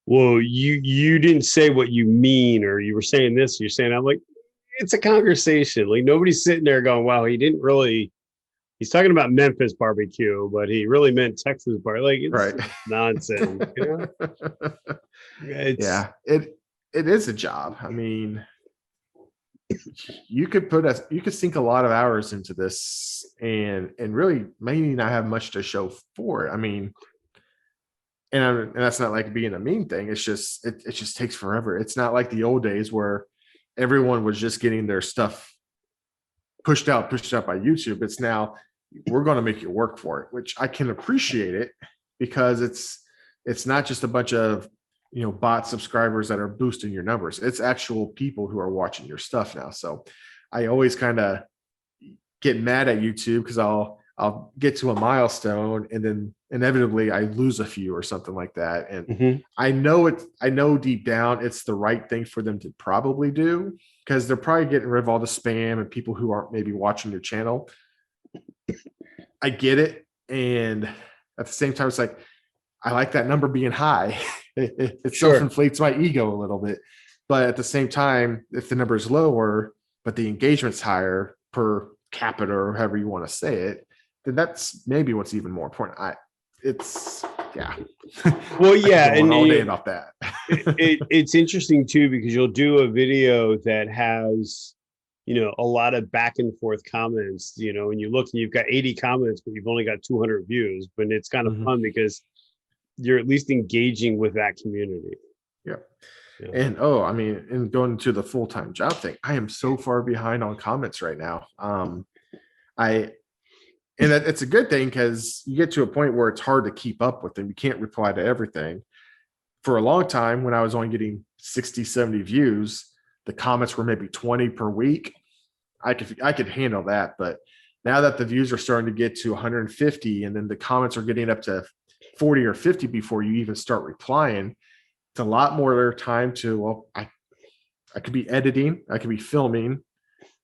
Speaker 1: well, you didn't say what you mean, or you were saying this, you're saying, I'm like, it's a conversation. Like nobody's sitting there going, wow, he didn't really, he's talking about Memphis barbecue, but he really meant Texas bar. Like it's
Speaker 2: Right.
Speaker 1: nonsense. You know? It's
Speaker 2: Yeah, it is a job. I mean, you could sink a lot of hours into this and really maybe not have much to show for it. I mean, and that's not like being a mean thing. It's just it just takes forever. It's not like the old days where everyone was just getting their stuff pushed out by YouTube. It's now we're going to make you work for it, which I can appreciate it because it's not just a bunch of bot subscribers that are boosting your numbers. It's actual people who are watching your stuff now. So I always kind of get mad at YouTube because I'll get to a milestone and then inevitably I lose a few or something like that. And I know deep down it's the right thing for them to probably do because they're probably getting rid of all the spam and people who aren't maybe watching your channel. I get it. And at the same time, it's like, I like that number being high. It
Speaker 1: Sure.
Speaker 2: self-inflates my ego a little bit. But at the same time, if the number is lower, but the engagement's higher per capita or however you want to say it, then that's maybe what's even more important.
Speaker 1: well, yeah,
Speaker 2: and all day
Speaker 1: it,
Speaker 2: about that.
Speaker 1: it's interesting too because you'll do a video that has a lot of back and forth comments, and you look and you've got 80 comments but you've only got 200 views, but it's kind of fun because you're at least engaging with that community.
Speaker 2: Yeah. And I mean, and going to the full-time job thing, I am so far behind on comments right now. And it's a good thing because you get to a point where it's hard to keep up with them. You can't reply to everything. For a long time, when I was only getting 60, 70 views, the comments were maybe 20 per week. I could handle that. But now that the views are starting to get to 150 and then the comments are getting up to 40 or 50 before you even start replying, it's a lot more time to, I could be editing, I could be filming,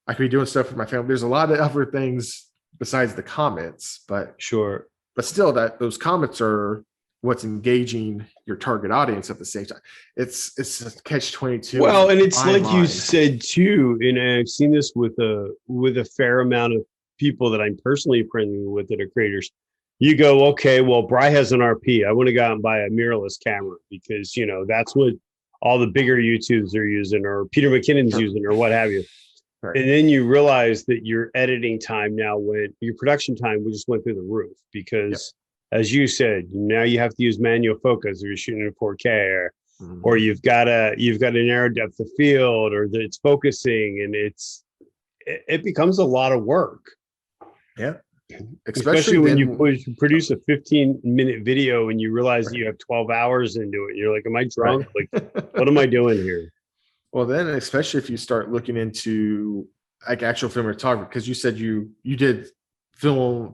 Speaker 2: I could be doing stuff with my family. There's a lot of other things besides the comments, but
Speaker 1: sure.
Speaker 2: But still, that those comments are what's engaging your target audience at the same time. It's a catch-22.
Speaker 1: Well, and it's like
Speaker 2: line.
Speaker 1: You said too, and I've seen this with a fair amount of people that I'm personally friendly with that are creators. You go, okay, well, Bry has an RP. I want to go out and buy a mirrorless camera because that's what all the bigger YouTubes are using, or Peter McKinnon's using, or what have you. Right. And then you realize that your editing time your production time just went through the roof because, as you said, now you have to use manual focus, or you're shooting in 4K, or you've got a narrow depth of field, or that it's focusing, and it becomes a lot of work.
Speaker 2: Yeah,
Speaker 1: especially when you produce a 15-minute video and you realize that you have 12 hours into it. You're like, am I drunk? Like, what am I doing here?
Speaker 2: Well, then, especially if you start looking into like actual cinematography, because you said you did film.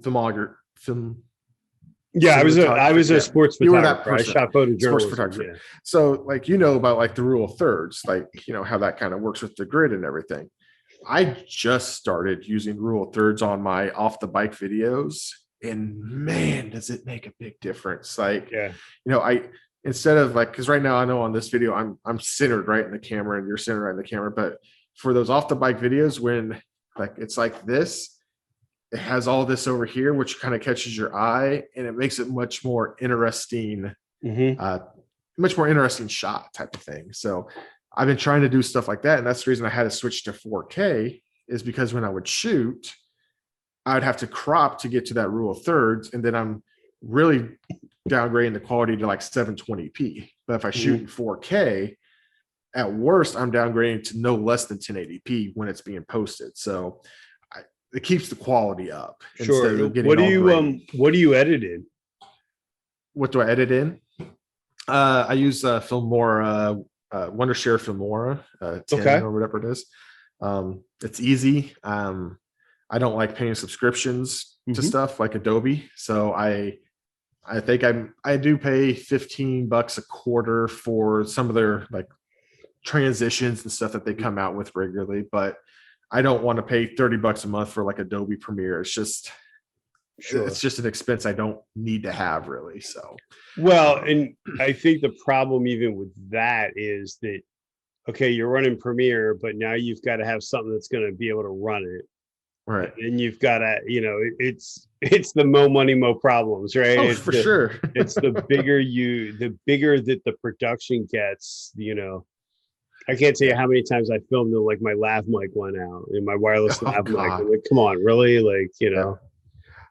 Speaker 1: Yeah, I was a sports photographer. You were that person. I shot photojournalism.
Speaker 2: Sports photographer. Yeah. So, like, about like the rule of thirds, like how that kind of works with the grid and everything. I just started using rule of thirds on my off the bike videos, and man, does it make a big difference. Like, instead of like, because right now I know on this video I'm centered right in the camera and you're centered right in the camera, but for those off the bike videos, when like it's like this, it has all this over here, which kind of catches your eye and it makes it much more interesting, much more interesting shot type of thing. So I've been trying to do stuff like that, and that's the reason I had to switch to 4K, is because when I would shoot, I would have to crop to get to that rule of thirds, and then I'm really downgrading the quality to like 720p. But if I shoot in 4K, at worst, I'm downgrading to no less than 1080p when it's being posted. So it keeps the quality up.
Speaker 1: Sure.
Speaker 2: Instead of getting
Speaker 1: What do
Speaker 2: all
Speaker 1: you
Speaker 2: grainy.
Speaker 1: what do you edit in?
Speaker 2: What do I edit in? I use Filmora, Wondershare Filmora 10
Speaker 1: Okay.
Speaker 2: or whatever it is. It's easy. I don't like paying subscriptions to stuff like Adobe, so I think I do pay $15 a quarter for some of their like transitions and stuff that they come out with regularly, but I don't want to pay $30 a month for like Adobe Premiere. It's just it's just an expense I don't need to have really. So
Speaker 1: well, and I think the problem even with that is that, okay, you're running Premiere, but now you've got to have something that's going to be able to run it.
Speaker 2: Right.
Speaker 1: And you've got to, you know, it's the mo money, mo problems, right?
Speaker 2: Oh, for sure.
Speaker 1: It's the bigger that the production gets, you know. I can't tell you how many times I filmed and like my lav mic went out and my wireless lav mic. I'm like, come on, really? Like, you know.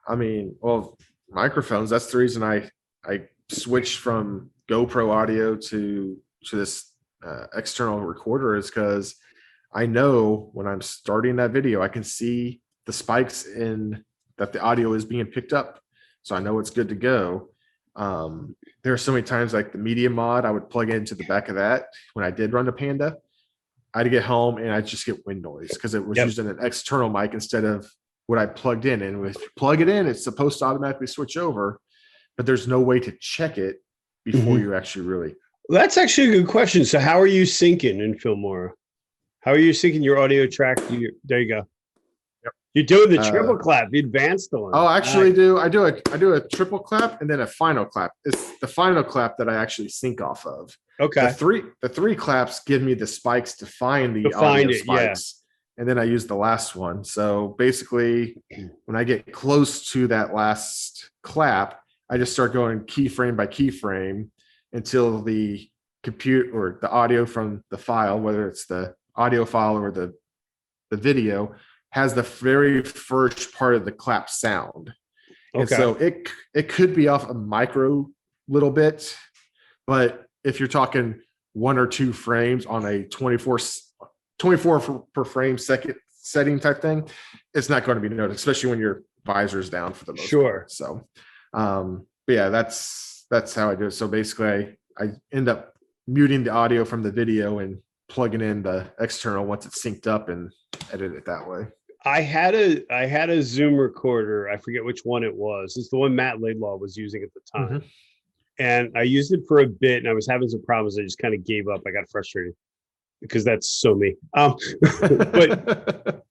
Speaker 2: I mean, well, microphones, that's the reason I switched from GoPro audio to this external recorder, is because I know when I'm starting that video, I can see the spikes in that the audio is being picked up. So I know it's good to go. There are so many times like the media mod, I would plug into the back of that when I did run the Panda. I'd get home and I'd just get wind noise because it was using an external mic instead of what I plugged in. And if you plug it in, it's supposed to automatically switch over, but there's no way to check it before you actually really.
Speaker 1: Well, that's actually a good question. So how are you syncing in Filmora? How are you syncing your audio track? There you go.
Speaker 2: Yep.
Speaker 1: You're doing the triple clap, the advanced one.
Speaker 2: Oh, actually, I do a triple clap and then a final clap. It's the final clap that I actually sync off of.
Speaker 1: Okay.
Speaker 2: The three claps give me the spikes to find the audio spikes, and then I use the last one. So basically, when I get close to that last clap, I just start going keyframe by keyframe until the compute or the audio from the file, whether it's the audio file or the video, has the very first part of the clap sound. Okay. And so it could be off a micro little bit, but if you're talking 1 or 2 frames on a 24 per frame second setting type thing, it's not going to be noticed, especially when your visor's down for the most part. So but yeah, that's how I do it. So basically I end up muting the audio from the video and plugging in the external once it's synced up and edit it that way.
Speaker 1: I had a Zoom recorder. I forget which one it was. It's the one Matt Laidlaw was using at the time. And I used it for a bit and I was having some problems. I just kind of gave up. I got frustrated because that's so me. But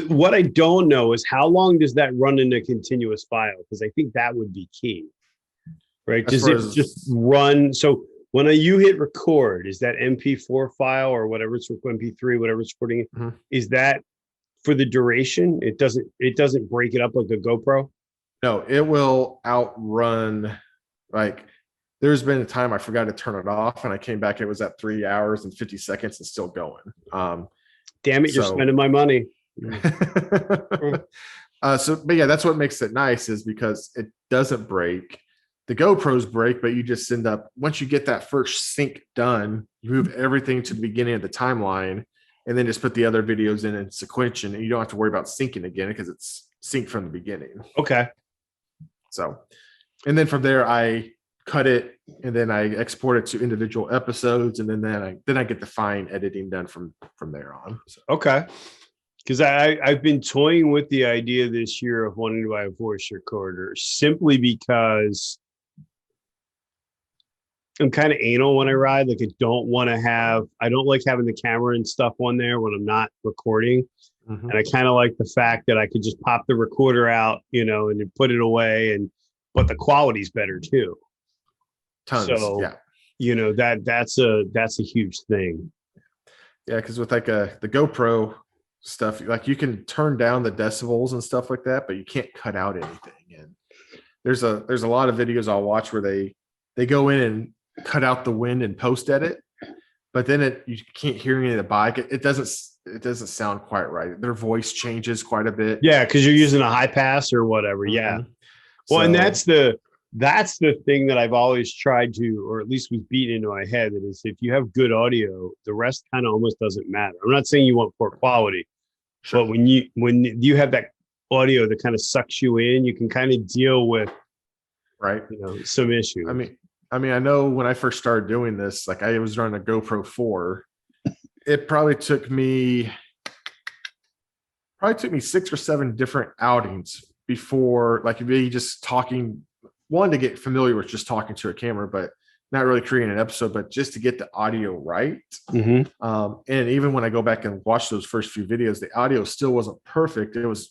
Speaker 1: what I don't know is how long does that run in a continuous file? Because I think that would be key, right? Does it just run? So when you hit record, is that MP4 file or whatever it's MP3, whatever it's recording, is that for the duration? It doesn't break it up like a GoPro?
Speaker 2: No, it will outrun. Like there's been a time I forgot to turn it off and I came back, it was at 3 hours and 50 seconds and still going.
Speaker 1: Damn it, you're spending my money.
Speaker 2: But yeah, that's what makes it nice, is because it doesn't break. The GoPros break, but you just end up, once you get that first sync done, you move everything to the beginning of the timeline and then just put the other videos in sequential, and you don't have to worry about syncing again because it's synced from the beginning.
Speaker 1: Okay.
Speaker 2: So, and then from there, I cut it and then I export it to individual episodes, and then I get the fine editing done from there on. So.
Speaker 1: Okay. Because I've been toying with the idea this year of wanting to buy a voice recorder simply because I'm kind of anal when I ride. Like I don't like having the camera and stuff on there when I'm not recording. And I kind of like the fact that I could just pop the recorder out, and then put it away, but the quality's better too.
Speaker 2: Tons.
Speaker 1: So, yeah. That's a huge thing.
Speaker 2: Yeah. Cause with like the GoPro stuff, like you can turn down the decibels and stuff like that, but you can't cut out anything. And there's a lot of videos I'll watch where they go in and cut out the wind and post edit, but then you can't hear any of the bike. It doesn't sound quite right. Their voice changes quite a bit.
Speaker 1: Yeah, because you're using a high pass or whatever. Yeah. Well, and that's that's the thing that I've always tried to, or at least was beaten into my head, that is if you have good audio, the rest kind of almost doesn't matter. I'm not saying you want poor quality, but when you have that audio that kind of sucks you in, you can kind of deal with some issues.
Speaker 2: I mean, I know when I first started doing this, like I was running a GoPro 4. It probably took me 6 or 7 different outings before, like, me just talking, one, to get familiar with just talking to a camera, but not really creating an episode, but just to get the audio right. And even when I go back and watch those first few videos, the audio still wasn't perfect. It was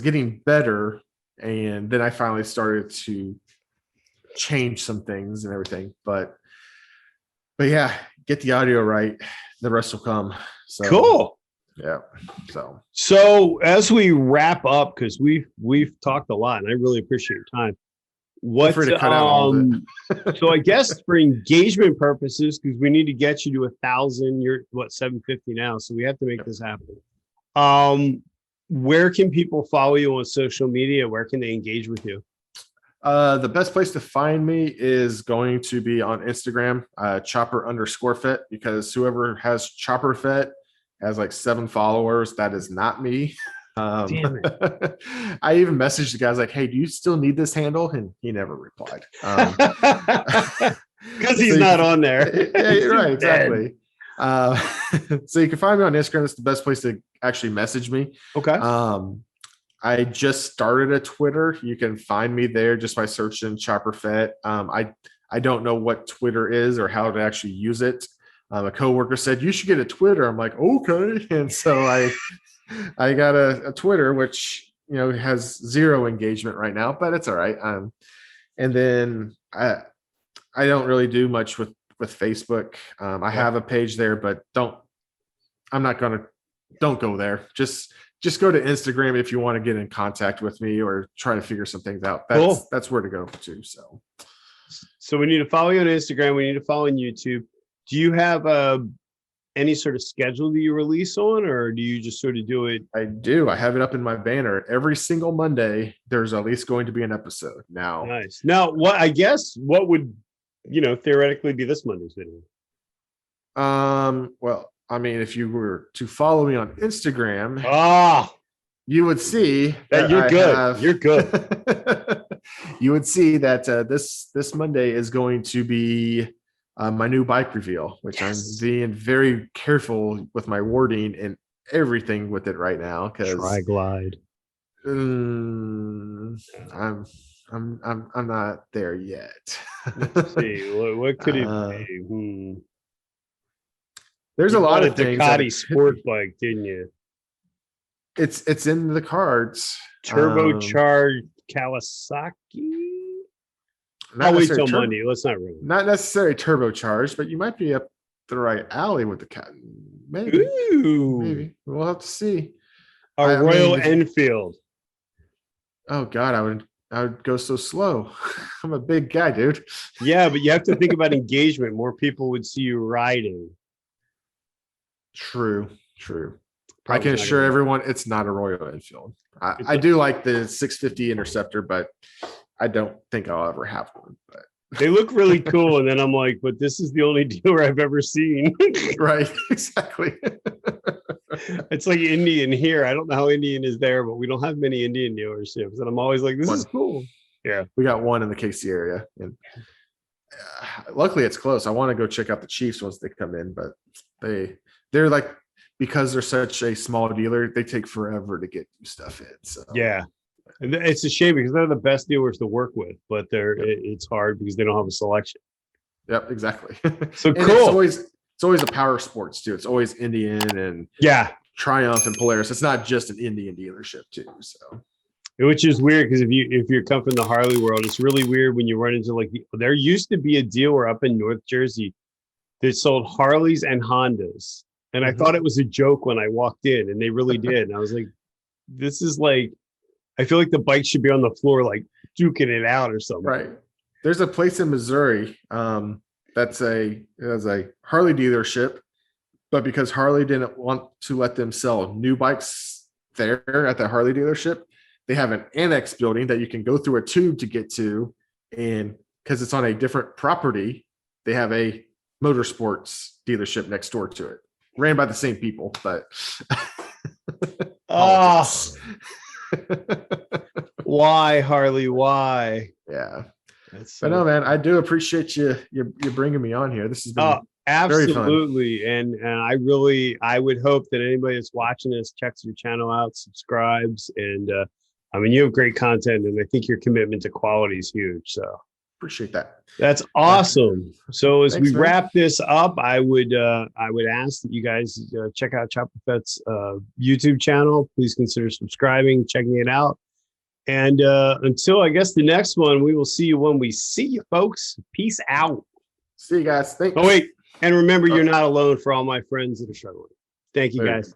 Speaker 2: getting better. And then I finally started to change some things and everything. But yeah, get the audio right. The rest will come. So
Speaker 1: cool.
Speaker 2: Yeah.
Speaker 1: So as we wrap up, because we've talked a lot and I really appreciate your time. What
Speaker 2: free to cut out all of it.
Speaker 1: So I guess for engagement purposes, because we need to get you to 1,000, you're what, 750 now, so we have to make this happen. Where can people follow you on social media? Where can they engage with you?
Speaker 2: The best place to find me is going to be on Instagram, Chopper_Fett, because whoever has Chopperfett has like 7 followers. That is not me.
Speaker 1: Damn it.
Speaker 2: I even messaged the guys like, hey, do you still need this handle? And he never replied.
Speaker 1: Because he's not on there.
Speaker 2: Yeah, you're right. Exactly. So you can find me on Instagram. That's the best place to actually message me.
Speaker 1: Okay.
Speaker 2: I just started a Twitter. You can find me there just by searching Chopperfett. I don't know what Twitter is or how to actually use it. A coworker said, you should get a Twitter. I'm like, okay. And so I got a Twitter, which, has 0 engagement right now, but it's all right. And then I don't really do much with Facebook. I have a page there, but don't go there. Just go to Instagram if you want to get in contact with me or try to figure some things out. That's where to go to.
Speaker 1: So we need to follow you on Instagram. We need to follow on YouTube. Do you have any sort of schedule that you release on, or do you just sort of do it?
Speaker 2: I do. I have it up in my banner. Every single Monday, there's at least going to be an episode now.
Speaker 1: Nice. Now, what would, theoretically be this Monday's video?
Speaker 2: Well, I mean, if you were to follow me on Instagram, you would see
Speaker 1: that you're good. You're good.
Speaker 2: You would see that this Monday is going to be my new bike reveal, which I'm being very careful with my wording and everything with it right now. Because
Speaker 1: Tri-glide.
Speaker 2: I'm not there yet.
Speaker 1: Let's see. What could it be?
Speaker 2: There's a lot of things.
Speaker 1: Ducati sport bike, didn't you?
Speaker 2: It's in the cards.
Speaker 1: Turbocharged Kawasaki. I'll wait till Monday. Let's not ruin it.
Speaker 2: Not necessarily turbocharged, but you might be up the right alley with the cat. Maybe.
Speaker 1: Ooh.
Speaker 2: Maybe. We'll have to see.
Speaker 1: A Royal Enfield.
Speaker 2: Oh God, I would go so slow. I'm a big guy, dude.
Speaker 1: Yeah, but you have to think about engagement. More people would see you riding. True. I can assure everyone it's not a Royal Enfield. I do like the 650 Interceptor, but I don't think I'll ever have one. But they look really cool, and then I'm like, but this is the only dealer I've ever seen. Right, exactly. It's like Indian here. I don't know how Indian is there, but we don't have many Indian dealerships, and I'm always like, this is cool. Yeah, we got one in the KC area, and luckily it's close. I want to go check out the Chiefs once they come in, but they're like, because they're such a small dealer, they take forever to get stuff in. So yeah. It's a shame because they're the best dealers to work with, but it's hard because they don't have a selection. Yep, exactly. So cool. It's always a power sports too. It's always Indian and Triumph and Polaris. It's not just an Indian dealership too. So, which is weird because if you come from the Harley world, it's really weird when you run into there used to be a dealer up in North Jersey that sold Harleys and Hondas, and I thought it was a joke when I walked in, and they really did. And I was like, this is like. I feel like the bike should be on the floor, like duking it out or something. Right. There's a place in Missouri that's a Harley dealership, but because Harley didn't want to let them sell new bikes there at the Harley dealership, they have an annex building that you can go through a tube to get to,
Speaker 2: and because it's on a different property, they have a motorsports dealership next door to it, ran by the same people, but
Speaker 1: Oh, why, Harley? Why?
Speaker 2: yeah.
Speaker 1: That's
Speaker 2: But no, man, I do appreciate you bringing me on here. This has been very fun.
Speaker 1: absolutely. And I would hope that anybody that's watching this checks your channel out, subscribes, and I mean, you have great content, and I think your commitment to quality is huge. So
Speaker 2: Appreciate that.
Speaker 1: that's awesome. So as
Speaker 2: Thanks,
Speaker 1: we
Speaker 2: man.
Speaker 1: wrap this up, I would ask that you guys check out Chopperfett's YouTube channel. Please consider subscribing, checking it out. And until I guess the next one, we will see you when we see you, folks. Peace out.
Speaker 2: See you guys. Thanks.
Speaker 1: Oh, wait. And remember, you're not alone for all my friends that are struggling. Thank you,
Speaker 2: Later.
Speaker 1: guys.